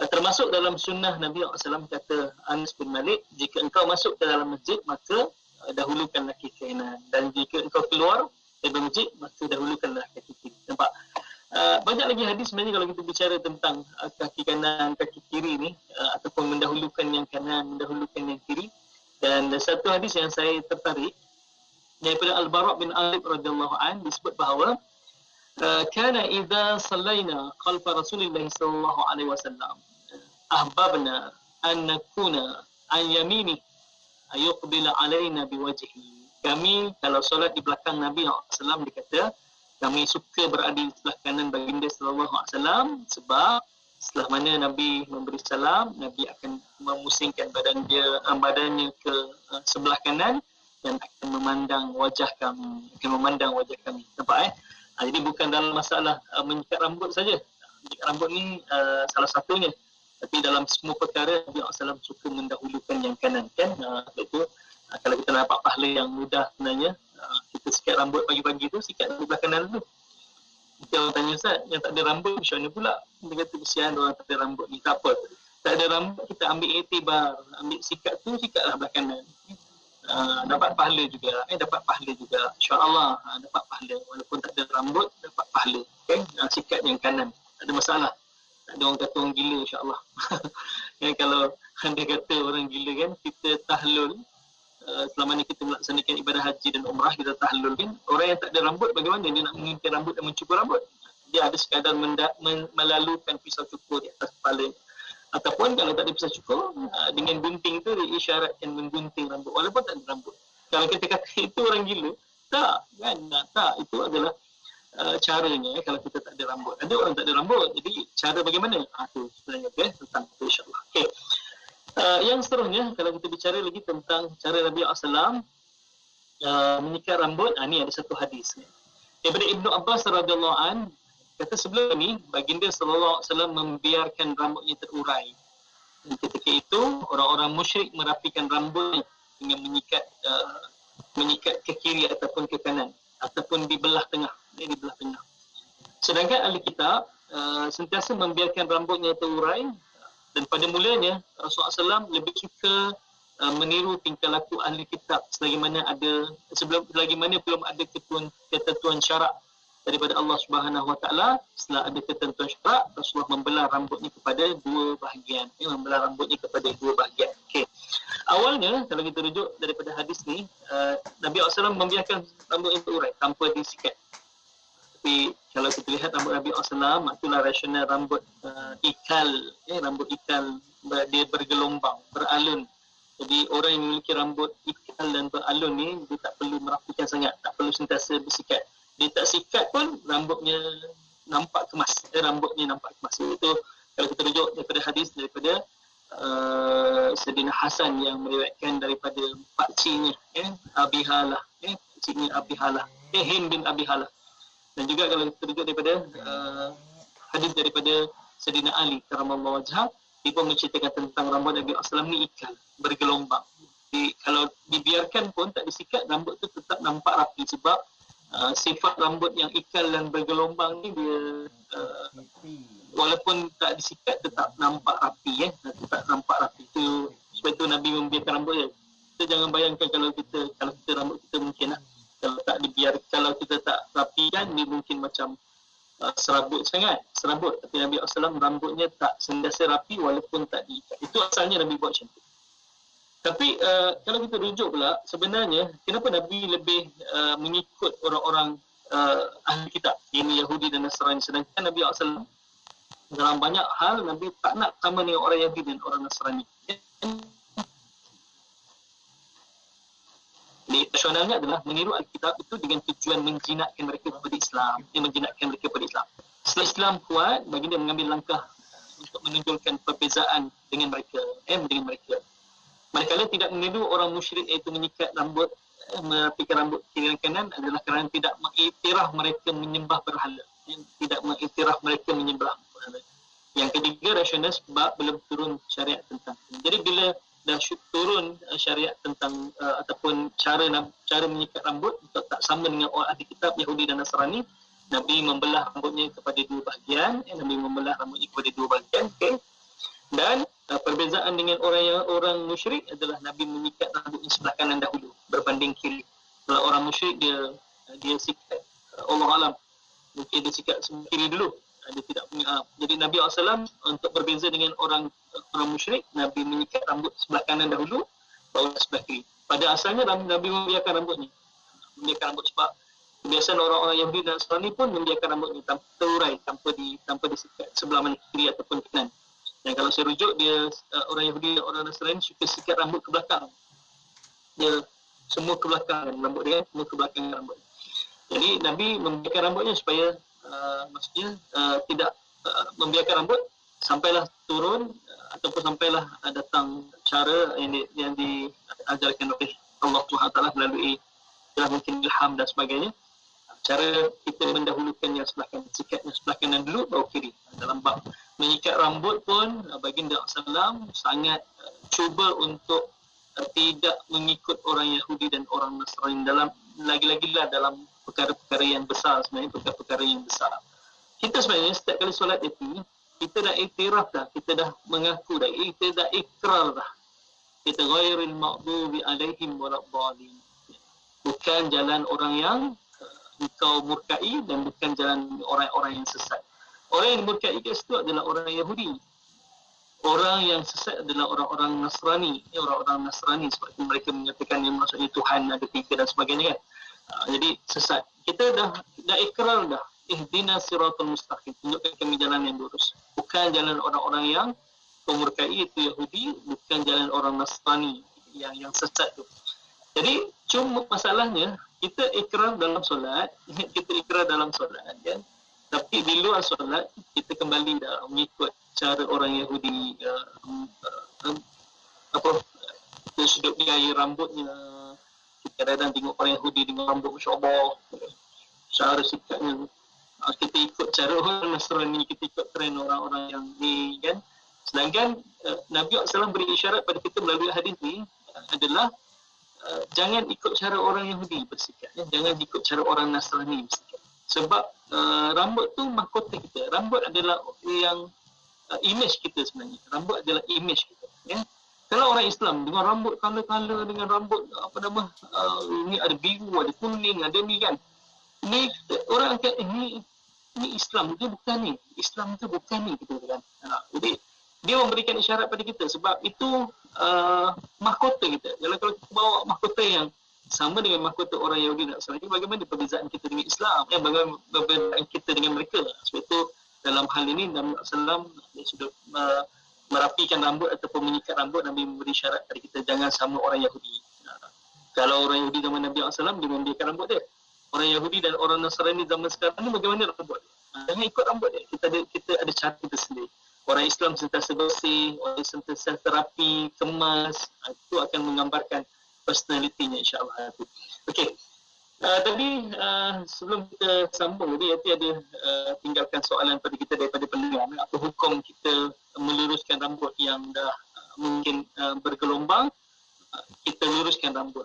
[SPEAKER 11] Termasuk dalam sunnah Nabi SAW, kata Anas bin Malik, jika engkau masuk ke dalam masjid, maka dahulukanlah kaki kanan, dan jika engkau keluar dari masjid maka dahulukanlah kaki kiri. Nampak? Banyak lagi hadis sebenarnya kalau kita bicara tentang kaki kanan, kaki kiri ni, ataupun mendahulukan yang kanan, mendahulukan yang kiri. Dan satu hadis yang saya tertarik daripada Al-Bara' bin Azib radhiyallahu an, disebut bahawa kana idza sallaina khalfa Rasulillah sallallahu alaihi wasallam ahbabna an nakuna an yamini ayuqbila alaina biwajhi. Kami kalau solat di belakang Nabi SAW, dikata kami suka berada di sebelah kanan baginda SAW, sebab setelah mana Nabi memberi salam, Nabi akan memusingkan badannya ke sebelah kanan dan akan memandang wajah kami, Nampak jadi bukan dalam masalah menyikat rambut saja. Menyikat rambut ni salah satunya. Tapi dalam semua perkara Nabi SAW suka mendahulukan yang kanan, kan? Itu kalau kita nak dapat pahala yang mudah sebenarnya, kita sikat rambut pagi-pagi tu, sikat di belah kanan dulu. Kita orang tanya, Ustaz, yang tak ada rambut macam mana pula? Dia kata, kesian orang tak ada rambut ni. Tak apa, tak ada rambut, kita ambil iktibar, ambil sikat tu, sikatlah belah kanan. Dapat pahala juga, insya-Allah dapat pahala, walaupun tak ada rambut, dapat pahala, kan? Sikat yang kanan, tak ada masalah. Tak ada orang kata orang gila, insya-Allah. Kalau anda kata orang gila, kan, kita tahlul, selama ni kita melaksanakan ibadah haji dan umrah, kita tahlul, kan. Orang yang tak ada rambut, bagaimana dia nak mengintai rambut dan mencukur rambut? Dia ada sekadar melalukan pisau cukur di atas kepala. Ataupun kalau tak ada pisau cukur, dengan gunting tu diisyaratkan menggunting rambut walaupun tak ada rambut. Kalau kita kata itu orang gila, tak, kan? Tak, itu adalah caranya kalau kita tak ada rambut. Ada orang tak ada rambut, jadi cara bagaimana? Itu sebenarnya tentang itu, insya-Allah. Okay. Yang seterusnya, kalau kita bicara lagi tentang cara Nabi SAW menyikat rambut, ni ada satu hadis. Daripada Ibnu Abbas radhiyallahu an, kata sebelum ini baginda sallallahu alaihi wasallam membiarkan rambutnya terurai. Dan ketika itu orang-orang musyrik merapikan rambutnya dengan menyikat ke kiri ataupun ke kanan, ataupun di belah tengah. Sedangkan ahli kitab sentiasa membiarkan rambutnya terurai, dan pada mulanya Rasulullah SAW lebih suka meniru tingkah laku ahli kitab selagi mana belum ada ketentuan syarak daripada Allah Subhanahu Wa Taala. Setelah ada ketentuan syarak, Rasulullah membelah rambutnya kepada dua bahagian. Membelah rambutnya kepada dua bahagian. Okey. Awalnya kalau kita rujuk daripada hadis ni, Nabi SAW membiarkan rambut itu urai tanpa disikat. Tapi kalau kita lihat rambut Nabi SAW, itulah rasional rambut ikal, rambut ikal dia bergelombang, beralun. Jadi orang yang memiliki rambut ikal dan beralun ni, dia tak perlu merapikan sangat, tak perlu sentiasa bersikat. Dia tak sikat pun rambutnya nampak kemas, rambutnya nampak kemas. Itu kalau kita rujuk daripada hadis daripada Sayyidina Hasan yang meriwayatkan daripada pakciknya, Abi Halah, pakciknya Abi Halah, Hind bin Abi Halah. Dan juga kalau kita rujuk daripada hadis daripada Sayyidina Ali karamallahu wajhah, dia pun menceritakan tentang rambut Nabi SAW ni ikal, bergelombang. Kalau dibiarkan pun tak disikat, rambut tu tetap nampak rapi sebab sifat rambut yang ikal dan bergelombang ni dia walaupun tak disikat tetap nampak rapi, tetap nampak rapi. Itu sebab itu Nabi membiarkan rambut dia. Kita jangan bayangkan kalau kita rambut kita mungkin kalau tak dibiarkan, kalau kita tak rapikan, dia mungkin macam serabut sangat, serabut. Tapi Nabi SAW rambutnya tak sentiasa rapi walaupun tak diikat. Itu asalnya Nabi buat macam tu. Tapi kalau kita rujuk pula, sebenarnya kenapa Nabi lebih mengikut orang-orang ahli kitab, ini Yahudi dan Nasrani, sedangkan Nabi SAW dalam banyak hal Nabi tak nak sama dengan orang Yahudi dan orang Nasrani. Jadi rasionalnya adalah meniru Alkitab itu dengan tujuan menjinakkan mereka kepada Islam, menjinakkan mereka kepada Islam. Setelah Islam kuat, baginda mengambil langkah untuk menunjukkan perbezaan dengan mereka, dengan mereka. Manakala tidak meniru orang musyrik, iaitu menyikat rambut, merapikan rambut kiri dan kanan, adalah kerana tidak mengiktiraf mereka menyembah berhala. Tidak mengiktiraf mereka menyembah berhala. Yang ketiga, rasional sebab belum turun syariat tentang ini. Jadi bila dah turun syariat tentang ataupun cara menyikat rambut untuk tak sama dengan orang ahli kitab Yahudi dan Nasrani, Nabi membelah rambutnya kepada dua bahagian. Nabi membelah rambutnya kepada dua bahagian. Okay. Dan perbezaan dengan orang musyrik adalah Nabi menyikat rambutnya sebelah kanan dahulu berbanding kiri. Kalau orang musyrik dia sikat, Allah alam, mungkin dia sikat sebelah kiri dulu. Dia tidak punya. Jadi Nabi SAW untuk berbeza dengan orang musyrik, Nabi menyikat rambut sebelah kanan dahulu, baru sebelah kiri. Pada asalnya Nabi membiarkan rambutnya. Membiarkan rambut sebab kebiasaan orang-orang Yahudi dan Nasrani pun membiarkan rambutnya tanpa terurai, tanpa disikat sebelah mana kiri ataupun kanan. Dan kalau saya rujuk, dia orang Yahudi dan orang Nasrani suka sikat rambut ke belakang. Dia semua ke belakang rambut dia, semua ke belakang rambut. Jadi Nabi membiarkan rambutnya supaya maksudnya tidak membiarkan rambut sampailah turun ataupun sampailah datang cara yang diajarkan oleh Allah SWT melalui mungkin ilham dan sebagainya. Cara kita mendahulukan yang sebelah kanan, sikat yang sebelah kanan dulu baru kiri. Dalam bab menyikat rambut pun baginda SAW sangat cuba untuk tidak mengikut orang Yahudi dan orang Nasrani dalam lagi-lagilah dalam perkara-perkara yang besar, sebenarnya perkara-perkara yang besar. Kita sebenarnya setiap kali solat itu, kita dah iktiraf dah, kita dah mengaku dah, kita dah ikrar dah. Kita ghairil maghdubi alaihim waladdallin. Bukan jalan orang yang engkau murkai dan bukan jalan orang-orang yang sesat. Orang yang murkai ke situ adalah orang Yahudi. Orang yang sesat adalah orang-orang Nasrani. Orang-orang Nasrani seperti mereka menyatakan yang maksudnya Tuhan ada tiga dan sebagainya kan. Jadi sesat. Kita dah ikrar dah. Ihdina siratal mustaqim. Tunjukkan kami jalan yang lurus. Bukan jalan orang-orang yang pemurkai itu Yahudi, bukan jalan orang Nasrani yang sesat tu. Jadi cuma masalahnya kita ikrar dalam solat, kan. Tapi di luar solat kita kembali dah mengikut cara orang Yahudi, dari sudut gaya rambutnya. Kita kadang tengok orang Yahudi dengan rambut masya-Allah, cara sikapnya. Kita ikut cara orang Nasrani, kita ikut trend orang-orang yang ni kan. Sedangkan Nabi SAW beri isyarat pada kita melalui hadis ni adalah jangan ikut cara orang Yahudi bersikap, jangan ikut cara orang Nasrani bersikap. Sebab rambut tu mahkota kita. Rambut adalah yang image kita sebenarnya. Rambut adalah image kita. Ya? Kalau orang Islam dengan rambut color-color, dengan rambut ini ada biru, ada kuning, ada ni kan. Ni orang orang akan ini Islam itu bukan ni. Islam itu bukan ni gitu kan. Jadi dia memberikan isyarat pada kita sebab itu mahkota kita. Kalau kita bawa mahkota yang sama dengan mahkota orang Yahudi dan Nasrani, bagaimana perbezaan kita dengan Islam? Bagaimana perbezaan kita dengan mereka? Sebab itu dalam hal ini Nabi SAW dia sudah merapikan rambut ataupun menyikat rambut. Nabi memberi syarat pada kita jangan sama orang Yahudi. Kalau orang Yahudi zaman Nabi SAW dia membiarkan rambut dia. Orang Yahudi dan orang Nasrani zaman sekarang ni bagaimana rambut dia? Jangan ikut rambut dia. Kita ada cara kita sendiri. Orang Islam sentiasa bersih, orang Islam sentiasa rapi, kemas. Itu akan menggambarkan personalitinya insya-Allah. Okey. Tadi sebelum kita sambung tadi ada tinggalkan soalan pada kita daripada pendengar. Apa hukum kita meluruskan rambut yang dah mungkin bergelombang? Kita luruskan rambut.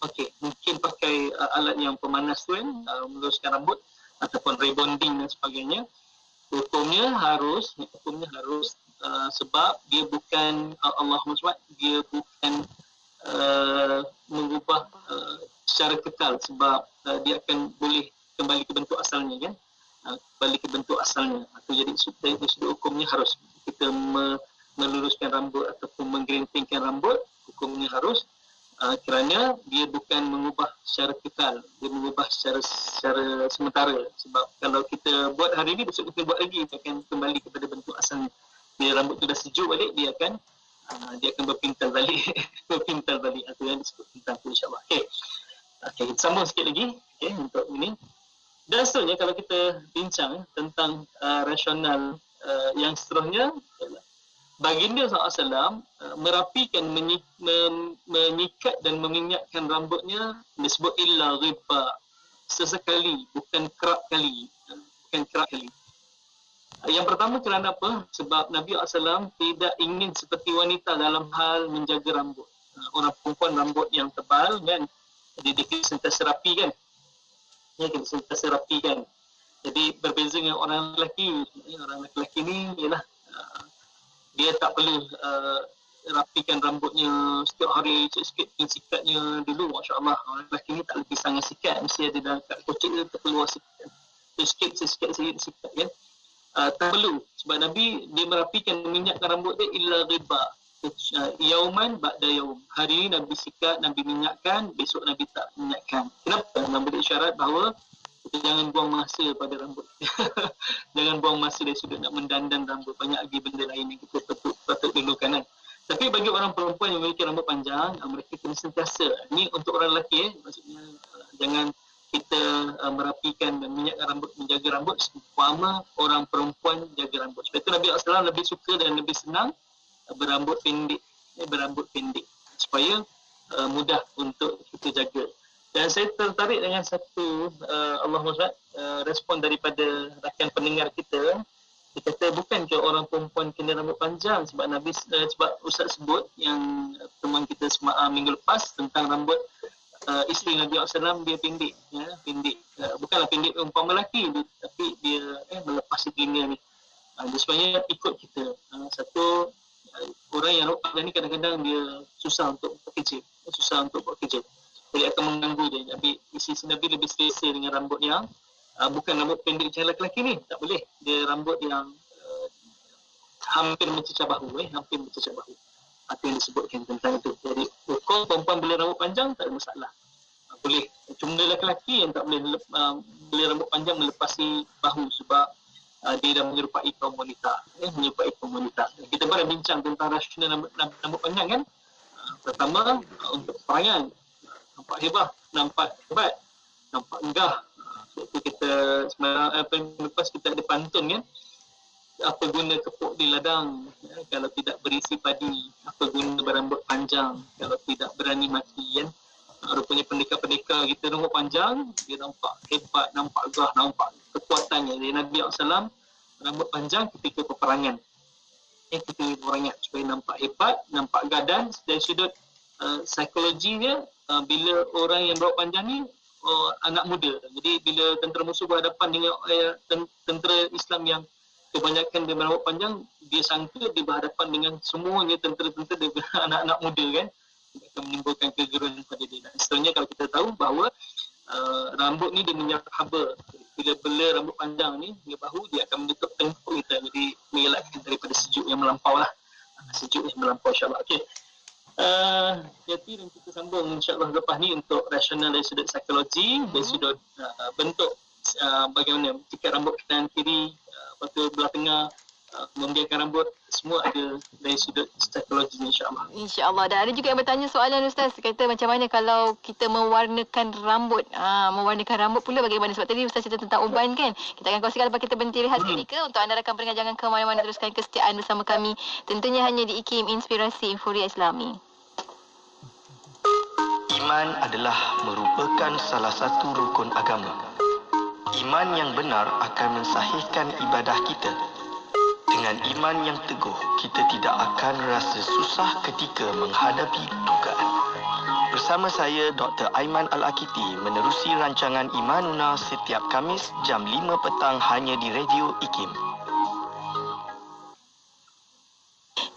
[SPEAKER 11] Okey, mungkin pakai alat yang pemanas tu kan, meluruskan rambut ataupun rebonding dan sebagainya. Hukumnya harus sebab dia bukan Allahumma SWT, dia bukan mengubah secara kekal sebab dia akan boleh kembali ke bentuk asalnya kan. Kembali ke bentuk asalnya. Atau jadi dari sudut hukumnya harus kita meluruskan rambut ataupun menggerintingkan rambut, hukumnya harus. Kerana dia bukan mengubah secara kekal, dia mengubah secara sementara. Sebab kalau kita buat hari ini, besok kita buat lagi, dia akan kembali kepada bentuk asalnya. Bila rambut tu dah sejuk balik, dia akan berpintal balik. Berpintal balik, atau yang disebut pintal tu insyaAllah. Okey, kita sambung sikit lagi untuk ini. Dan seterusnya kalau kita bincang tentang rasional yang seterusnya, Baginda SAW merapikan, menyikat dan meminyakkan rambutnya disebut illa ghibba, sesekali, bukan kerap kali. Yang pertama kerana apa? Sebab Nabi SAW tidak ingin seperti wanita dalam hal menjaga rambut. Orang perempuan rambut yang tebal kan, jadi dia sentiasa rapi kan. Dia sentiasa rapi kan. Jadi berbeza dengan orang lelaki. Orang lelaki ni ialah dia tak perlu rapikan rambutnya setiap hari, sikit-sikit sikatnya dulu. Masya Allah, orang lelaki ni tak lebih sangat sikat, mesti ada dalam kat kocik dia terkeluar sikat. Sikit sikat kan. Tak perlu, sebab Nabi dia merapikan, meminyak rambut dia illa ghibba, yauman ba'da yaum. Hari ni Nabi sikat, Nabi minyakkan, besok Nabi tak minyakkan. Kenapa? Nabi isyarat bahawa kita jangan buang masa pada rambut. Jangan buang masa dari sudut nak mendandan rambut. Banyak lagi benda lain yang kita patut dulukan kan. Tapi bagi orang perempuan yang memiliki rambut panjang, mereka kena sentiasa. Ini untuk orang lelaki maksudnya jangan kita merapikan dan minyakkan rambut, menjaga rambut seumpama orang perempuan jaga rambut. Sebab itu Nabi SAW lebih suka dan lebih senang berambut pendek. Supaya mudah untuk kita jaga. Dan saya tertarik dengan satu Allahumma respon daripada rakan pendengar kita. Dia kata bukan ke orang perempuan kena rambut panjang sebab Nabi sebab Ustaz sebut yang teman kita semalam minggu lepas tentang rambut isteri Nabi SAW dia pendek pendek. Bukanlah pendek umpama lelaki tapi dia melepas telinga ni. Dia sebenarnya ikut kita. Satu orang yang rambut panjang ni kadang-kadang dia susah untuk bekerja. Jadi akan mengganggu dia. Nabi, isi Nabi lebih selesa dengan rambut yang bukan rambut pendek macam lelaki ni. Tak boleh. Dia rambut yang hampir mencecah bahu. Hampir mencecah bahu. Apa yang disebutkan tentang itu. Jadi, hukum perempuan boleh rambut panjang, tak ada masalah. Boleh. Cuma lelaki yang tak boleh rambut panjang melepasi bahu sebab dia dah menyerupai kaum wanita. Kita pernah bincang tentang rasional rambut panjang kan. Pertama, untuk perangan. Nampak hebat, nampak megah. Sebab tu kita lepas kita ada pantun kan, apa guna kepuk di ladang kalau tidak berisi padi, apa guna berambut panjang kalau tidak berani mati kan. Rupanya pendekar-pendekar kita rambut panjang, dia nampak hebat, nampak gah, nampak kekuatannya. Jadi Nabi SAW rambut panjang ketika peperangan. Supaya nampak hebat, nampak gadan. Dari sudut psikologinya, bila orang yang berambut panjang ni anak muda. Jadi bila tentera musuh berhadapan dengan tentera Islam yang kebanyakan dia berambut panjang, dia sangka dia berhadapan dengan semuanya tentera-tentera dia anak-anak muda kan. Dia akan menimbulkan kegeruan pada dia. Dan seterusnya kalau kita tahu bahawa rambut ni dia menyerap haba. bila bela rambut panjang ni hingga bahu, dia akan menutup tengkuk kita, jadi mengelakkan daripada sejuk yang melampau lah. Sejuk yang melampau, insyaAllah. Okey. Jadi dan kita sambung insyaAllah lepas ni untuk rasional dari sudut psikologi, dari sudut bentuk bagaimana tikat rambut kanan kiri, lepas tu belah tengah, membiarkan rambut, semua ada dari sudut psikologi, insyaAllah.
[SPEAKER 6] InsyaAllah. Dan ada juga yang bertanya soalan Ustaz, kata macam mana kalau kita mewarnakan rambut. Mewarnakan rambut pula bagaimana? Sebab tadi Ustaz cerita tentang uban kan. Kita akan kongsikan lepas kita berhenti rehat seketika. Untuk anda rakan pendengar, jangan ke mana-mana, teruskan kesetiaan bersama kami. Tentunya hanya di IKIM, Inspirasi Inforia Islami.
[SPEAKER 9] Iman adalah merupakan salah satu rukun agama. Iman yang benar akan mensahihkan ibadah kita. Dengan iman yang teguh, kita tidak akan rasa susah ketika menghadapi dugaan. Bersama saya, Dr. Aiman Al-Akiti, menerusi rancangan Imanuna setiap Khamis jam 5 petang hanya di Radio IKIM.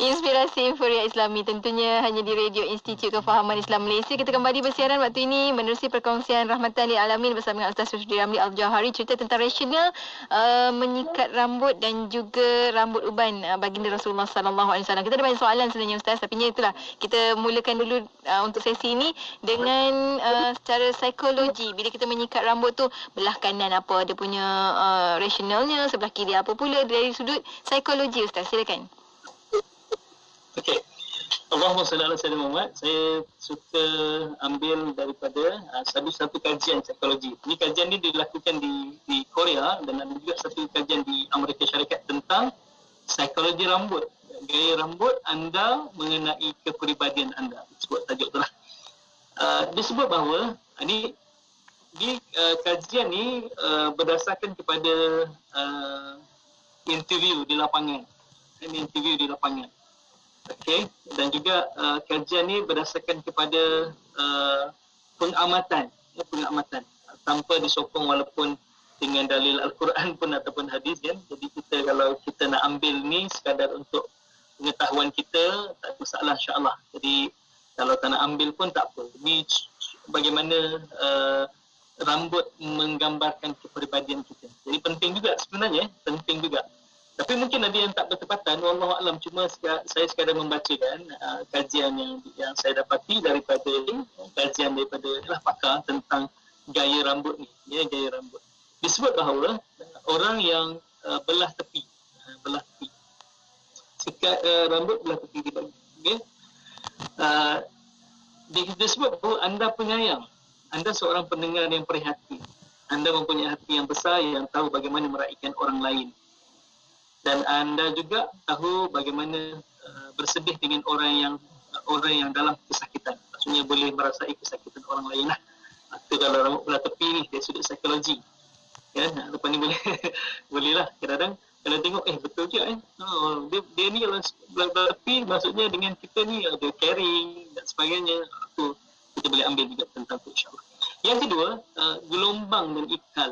[SPEAKER 6] Inspirasi Inforia Islami, tentunya hanya di Radio Institut Kefahaman Islam Malaysia. Kita kembali bersiaran waktu ini menerusi perkongsian Rahmatan lil Alamin bersama dengan Ustaz Rusdi Ramli Al-Jauhari, cerita tentang rasional menyikat rambut dan juga rambut uban baginda Rasulullah sallallahu alaihi wasallam. Kita ada banyak soalan sebenarnya Ustaz, tapi itulah kita mulakan dulu untuk sesi ini dengan secara psikologi. Bila kita menyikat rambut tu, belah kanan apa dia punya rasionalnya, sebelah kiri apa pula, dari sudut psikologi Ustaz, silakan.
[SPEAKER 11] Okey. Allahumma salli ala sayyidina Muhammad. Saya suka ambil daripada satu kajian psikologi. Ini kajian ni dilakukan di Korea dan ada juga satu kajian di Amerika Syarikat tentang psikologi rambut. Gaya rambut anda mengenai kepribadian anda. Sebut tajuk tu lah. Dia sebut bahawa di kajian ni berdasarkan kepada interview di lapangan. Interview di lapangan. Okey, dan juga kajian ni berdasarkan kepada pengamatan tanpa disokong walaupun dengan dalil Al-Quran pun ataupun hadis kan. Jadi kalau kita nak ambil ni sekadar untuk pengetahuan kita, tak ada masalah, insya-Allah. Jadi kalau tak nak ambil pun tak apa. Ini bagaimana rambut menggambarkan kepribadian kita. Jadi penting juga sebenarnya, penting juga. Tapi mungkin ada yang tak bertepatan, wallahu alam. Cuma saya sekadar membacakan kajian yang saya dapati daripada kajian daripada pakar tentang gaya rambut ni, ya, gaya rambut. Disebut bahawa orang yang belah tepi, sikat rambut belah tepi dibagi, okay? Disebut bahawa anda penyayang, anda seorang pendengar yang perhati, anda mempunyai hati yang besar yang tahu bagaimana meraihkan orang lain. Dan anda juga tahu bagaimana bersedih dengan orang yang dalam kesakitan. Maksudnya boleh merasai kesakitan orang lain lah. Itu kalau rambut belah tepi ni dari sudut psikologi. Ya, lepas ni boleh lah. Kadang-kadang kalau tengok betul je dia ni kalau belah tepi, maksudnya dengan kita ni ada caring dan sebagainya. Itu kita boleh ambil juga tentang itu, insya-Allah. Yang kedua, gelombang dan ikal.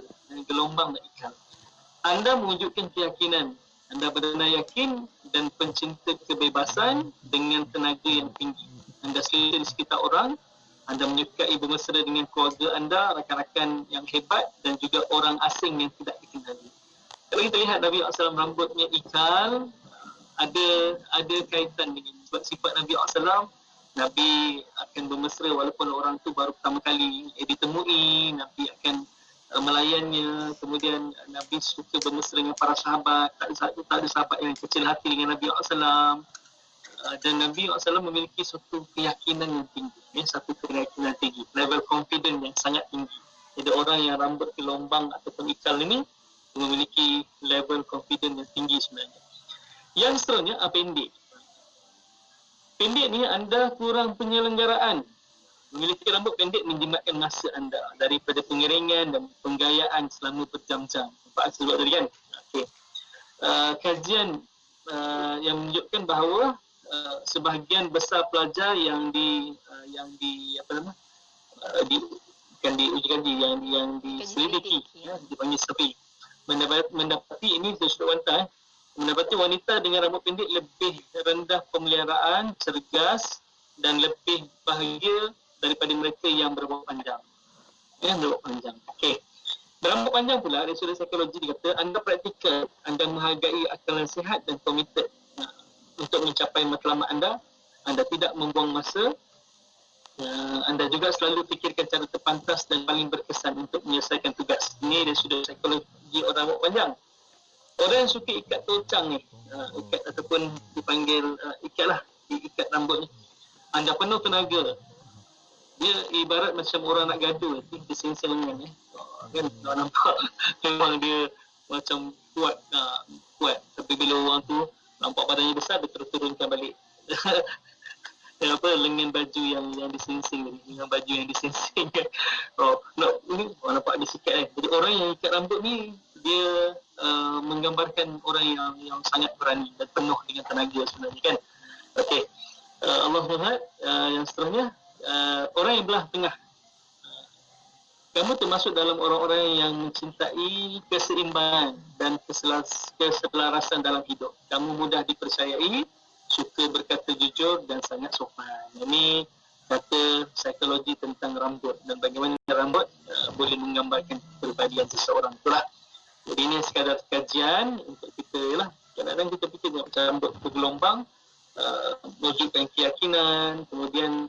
[SPEAKER 11] Anda mewujudkan keyakinan. Anda benar yakin dan pencinta kebebasan dengan tenaga yang tinggi. Anda selesa di sekitar orang. Anda menyukai bermesra dengan keluarga anda, rakan-rakan yang hebat dan juga orang asing yang tidak dikenali. Kalau kita lihat Nabi SAW rambutnya ikal, ada kaitan dengan sebab sifat Nabi SAW. Nabi akan bermesra walaupun orang tu baru pertama kali ditemui. Nabi akan melayannya, kemudian Nabi suka bermesra dengan para sahabat, tak ada sahabat yang kecil hati dengan Nabi SAW. Dan Nabi SAW memiliki satu keyakinan yang tinggi, satu keyakinan tinggi, level confidence yang sangat tinggi. Jadi orang yang rambut gelombang ataupun ikal ini memiliki level confidence yang tinggi sebenarnya. Yang seterusnya, pendek. Pendek ni anda kurang penyelenggaraan. Memiliki rambut pendek menjimatkan masa anda daripada pengiringan dan penggayaan selama berjam-jam. Nampak saya sebut tadi kan? Okay. Kajian yang menunjukkan bahawa sebahagian besar pelajar yang diselidiki, dipanggil survey, mendapati ini dari sudut wanita, mendapati wanita dengan rambut pendek lebih rendah pemeliharaan, cergas dan lebih bahagia daripada mereka yang berrambut panjang. Okey. Berambut panjang pula, dari sudut psikologi dia kata, anda praktikal, anda menghargai akal yang sihat dan komited untuk mencapai matlamat anda tidak membuang masa, anda juga selalu fikirkan cara terpantas dan paling berkesan untuk menyelesaikan tugas. Ini dari sudut psikologi orang rambut panjang. Orang yang suka ikat tocang ni, ikat ataupun dipanggil ikat lah, ikat rambut ni, anda penuh tenaga. Dia ibarat macam orang nak gaduh, dia sensing lengan ni. Kan nampak memang dia macam kuat, tapi bila orang tu nampak badannya besar, dia terus turunkan balik. Lengan baju yang disingsing, lengan baju yang disingsing kan. Ini orang nampak dia sikat kan. Jadi orang yang ikat rambut ni, dia menggambarkan orang yang sangat berani dan penuh dengan tenaga sebenarnya kan. Okey, Allah Tuhan. Yang seterusnya, orang yang belah tengah. Kamu termasuk dalam orang-orang yang mencintai keseimbangan dan keselarasan dalam hidup. Kamu mudah dipercayai, suka berkata jujur dan sangat sopan. Ini kata psikologi tentang rambut dan bagaimana rambut boleh menggambarkan kepribadian seseorang. Itulah. Jadi ini sekadar kajian untuk kita lah. Kadang-kadang kita fikir macam rambut bergelombang, menunjukkan keyakinan, kemudian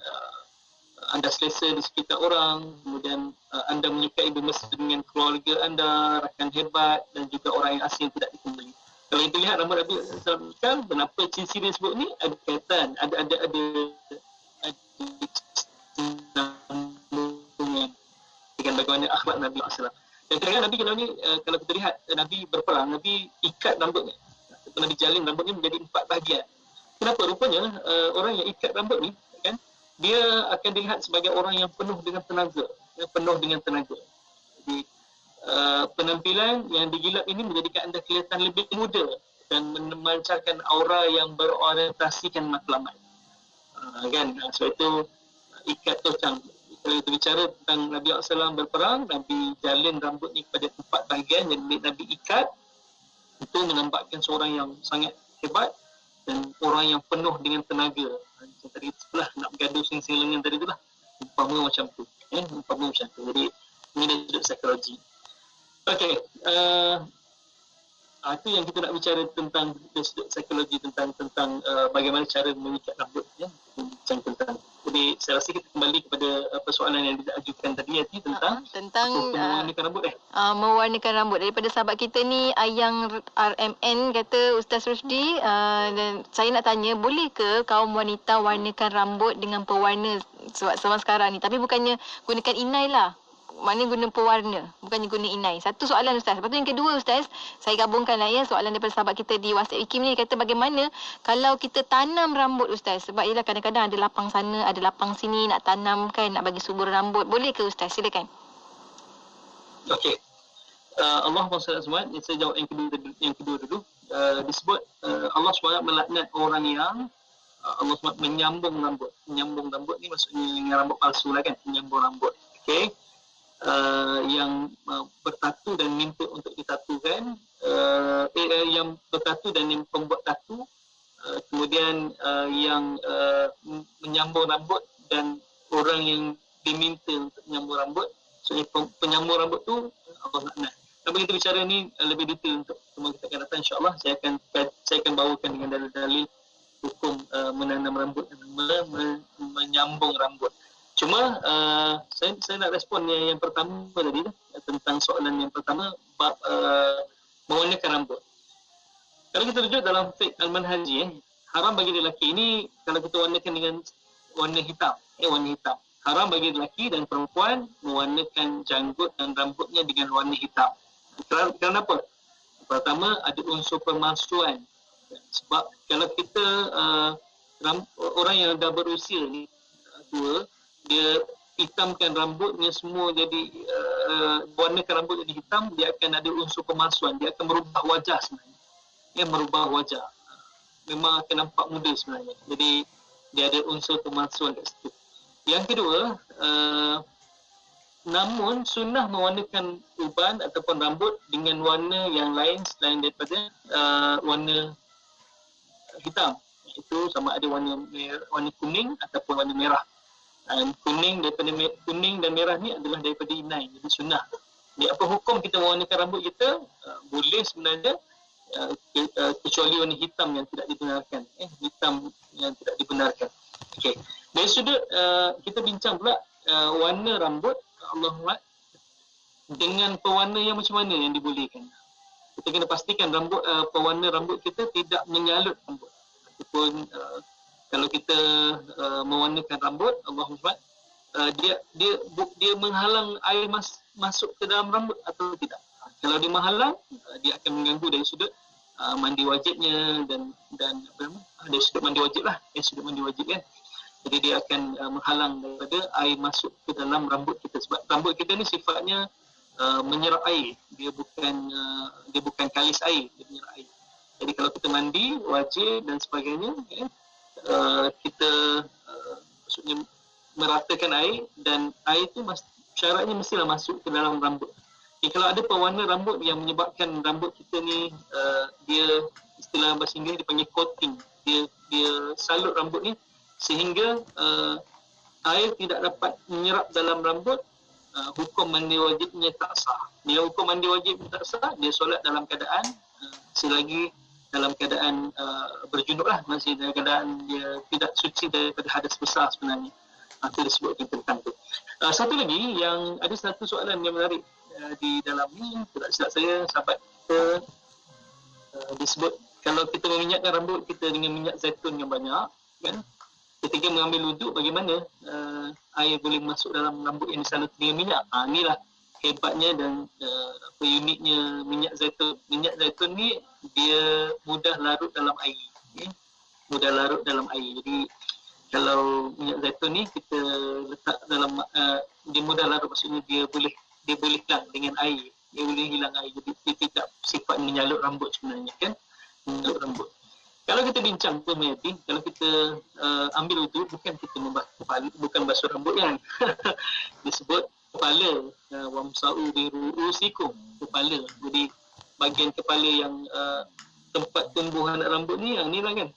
[SPEAKER 11] anda selesa di sekitar orang, kemudian anda menyukai bermesra dengan keluarga anda, rakan hebat dan juga orang yang asing tidak dikenali. Kalau kita lihat rambut Nabi SAW, kenapa ciri-ciri dia sebut ni ada kaitan, ada dengan bagaimana akhlak Nabi SAW. Dan kadang-kadang Nabi kalau kita lihat Nabi berperang, Nabi ikat rambutnya, Nabi jalin rambut ni menjadi 4 bahagian. Kenapa? Rupanya orang yang ikat rambut ni kan, dia akan dilihat sebagai orang yang penuh dengan tenaga, Jadi penampilan yang digilap ini menjadikan anda kelihatan lebih muda dan memancarkan aura yang berorientasikan matlamat. Kan? Sebab itu ikat tocang. Kalau kita bicara tentang Nabi SAW berperang, Nabi jalin rambut ni kepada 4 bahagian yang Nabi ikat untuk menampakkan seorang yang sangat hebat dan orang yang penuh dengan tenaga. Macam tadi sebelah nak bergaduh sing-sing lengan tadi tu lah. Umpama macam tu. Jadi ini dari sudut psikologi. Okey. Itu yang kita nak bicara tentang dari sudut psikologi tentang bagaimana cara mengikat rambut. Macam tentang. Jadi saya rasa kita kembali kepada persoalan yang diajukan tadi tentang mewarnakan rambut.
[SPEAKER 6] Mewarnakan rambut. Daripada sahabat kita ni, Ayang RMN kata, Ustaz Rusdi, dan saya nak tanya, boleh ke kaum wanita warnakan rambut dengan pewarna zaman sekarang ni? Tapi bukannya gunakan inai lah. Maknanya guna pewarna, bukannya guna inai. Satu soalan Ustaz. Lepas tu yang kedua Ustaz, saya gabungkan lah ya, soalan daripada sahabat kita di WhatsApp IKIM ni. Dia kata bagaimana kalau kita tanam rambut Ustaz? Sebab ialah kadang-kadang ada lapang sana, ada lapang sini, nak tanam kan, nak bagi subur rambut. Boleh ke Ustaz? Silakan.
[SPEAKER 11] Okey. Allah SWT, saya jawab yang kedua dulu. Disebut Allah SWT melaknat orang yang Allah SWT menyambung rambut. Menyambung rambut ni maksudnya yang rambut palsu lah kan, menyambung rambut. Okey. Yang bertatu dan minta untuk ditatukan, yang bertatu dan yang pembuat tatu, kemudian yang menyambung rambut dan orang yang diminta untuk menyambung rambut. So penyambung rambut tu Allah laknat. Tapi kita bicara ni lebih detail untuk semua kita akan datang, insya-Allah saya akan bawakan dengan dalil-dalil hukum menanam rambut dan menyambung rambut. Cuma saya nak respon yang pertama tadi tentang soalan yang pertama, bab mewarnakan rambut. Kalau kita rujuk dalam fiqh al-manhaji, haram bagi lelaki ini kalau kita warnakan dengan warna hitam, warna hitam. Haram bagi lelaki dan perempuan mewarnakan janggut dan rambutnya dengan warna hitam. Kenapa? Pertama, ada unsur pemalsuan. Sebab kalau kita orang yang dah berusia ni tua, dia hitamkan rambutnya semua jadi warnakan rambut jadi hitam, dia akan ada unsur pemalsuan, dia akan merubah wajah sebenarnya. Dia merubah wajah. Memang akan nampak muda sebenarnya. Jadi dia ada unsur pemalsuan kat situ. Yang kedua, namun sunnah mewarnakan uban ataupun rambut dengan warna yang lain selain daripada warna hitam. Itu sama ada warna kuning ataupun warna merah. Kuning dan merah ni adalah daripada inai, jadi sunnah. Jadi apa hukum kita mewarnakan rambut kita? Boleh sebenarnya, kecuali warna hitam yang tidak dibenarkan. Hitam yang tidak dibenarkan. Okey. Dari sudut kita bincang pula warna rambut Allahuakbar dengan pewarna yang macam mana yang dibolehkan. Kita kena pastikan pewarna rambut kita tidak menyalut rambut. Ataupun kalau kita mewarnakan rambut Allahuakbar, dia menghalang air masuk ke dalam rambut atau tidak. Kalau dia menghalang, dia akan mengganggu dari sudut mandi wajibnya dan apa nama? Dari sudut mandi wajib lah, sudut mandi wajib kan. Jadi dia akan menghalang daripada air masuk ke dalam rambut kita, sebab rambut kita ni sifatnya menyerap air. Dia bukan kalis air, dia menyerap air. Jadi kalau kita mandi wajib dan sebagainya, kita maksudnya meratakan air, dan air tu syaratnya mestilah masuk ke dalam rambut. Kalau ada pewarna rambut yang menyebabkan rambut kita ni dia istilah bahasa Inggeris dipanggil coating, dia salut rambut ni sehingga air tidak dapat menyerap dalam rambut, hukum mandi wajibnya tak sah. Bila hukum mandi wajib tak sah, dia solat dalam keadaan selagi dalam keadaan berjunub lah, masih dalam keadaan dia tidak suci daripada hadas besar sebenarnya. Itu disebutkan tentang tu. Satu lagi yang ada satu soalan yang menarik di dalam ni, tidak silap saya sahabat kita disebut kalau kita meminyakkan rambut kita dengan minyak zaitun yang banyak kan, ketika mengambil wuduk bagaimana air boleh masuk dalam rambut yang disalut dengan minyak. Inilah hebatnya dan uniknya minyak zaitun. Minyak zaitun ni dia mudah larut dalam air, mudah larut dalam air. Jadi kalau minyak zaitun ni kita letak dalam dia mudah larut, maksudnya dia boleh hilang dengan air, dia boleh hilang air. Jadi dia tidak sifat menyalut rambut sebenarnya kan, menyalut rambut. Kalau kita bincang tu Mayati, kalau kita ambil wuduk, bukan kita bukan basuh rambut kan. Disebut kepala, wamsa'u biru'usikum, kepala. Jadi bahagian kepala yang tempat tumbuhan rambut ni, yang ni lah kan.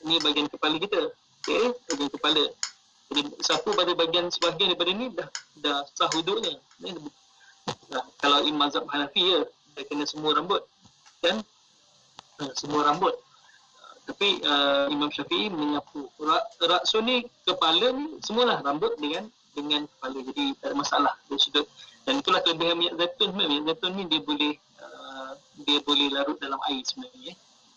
[SPEAKER 11] Ini bahagian kepala kita. Okey, bahagian kepala. Jadi sapu pada sebahagian daripada ni dah sah wuduknya. Kalau imam mazhab Hanafi dia kena semua rambut kan. Semua rambut. Tapi Imam Syafi'i menyapu raksun ni, kepala ni semualah rambut dengan kepala, jadi tak ada masalah dari sudut. Dan itulah kelebihan minyak zaitun sebenarnya. Minyak zaitun ni dia boleh larut dalam air sebenarnya.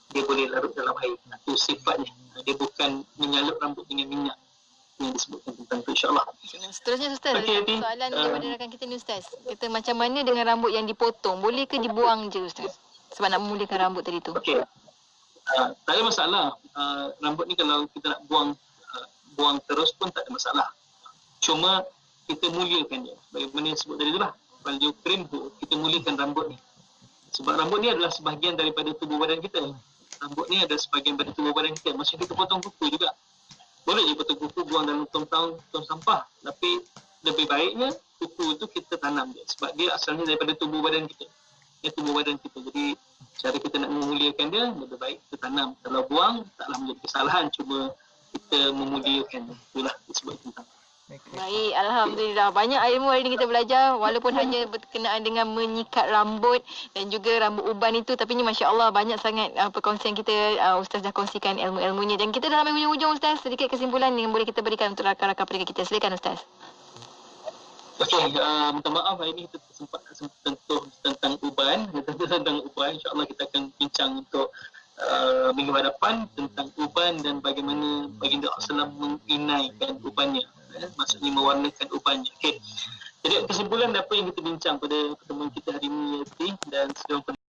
[SPEAKER 11] Dia boleh larut dalam air. Itu sifatnya. Dia bukan menyalut rambut dengan minyak yang disebutkan tentang itu, insyaAllah.
[SPEAKER 6] Seterusnya Ustaz, soalan daripada rakan kita ni Ustaz. Kita macam mana dengan rambut yang dipotong? Boleh ke dibuang je Ustaz? Sebab nak memulihkan rambut tadi tu.
[SPEAKER 11] Okey. Tak ada masalah. Rambut ni kalau kita nak buang terus pun tak ada masalah. Cuma kita muliakan dia. Bagaimana yang sebut tadi tu lah. Value cream tu, kita muliakan rambut ni. Sebab rambut ni adalah sebahagian daripada tubuh badan kita. Rambut ni adalah sebahagian daripada tubuh badan kita. Maksudnya kita potong kuku juga. Boleh je potong kuku, buang dalam tong sampah. Tapi lebih baiknya kuku tu kita tanam dia. Sebab dia asalnya daripada tubuh badan kita. Tubuh badan kita. Jadi cara kita nak memuliakan dia lebih baik kita tanam. Kalau buang taklah menjadi kesalahan, cuma kita memuliakan. Itulah disebut tentang.
[SPEAKER 6] Baik, alhamdulillah. Banyak ilmu hari ini kita belajar, walaupun hanya berkenaan dengan menyikat rambut dan juga rambut uban itu, tapi ni masya-Allah banyak sangat perkongsian kita. Ustaz dah kongsikan ilmu-ilmunya dan kita dah sampai hujung Ustaz. Sedikit kesimpulan yang boleh kita berikan untuk rakan-rakan pendengar kita. Silakan Ustaz.
[SPEAKER 11] Okey, minta maaf hari ini kita sempat sentuh tentang uban. InsyaAllah kita akan bincang untuk minggu hadapan tentang uban dan bagaimana baginda Rasulullah menginaikan ubannya. Maksudnya mewarnakan ubannya. Okey. Jadi kesimpulan apa yang kita bincang pada pertemuan kita hari ini dan sedang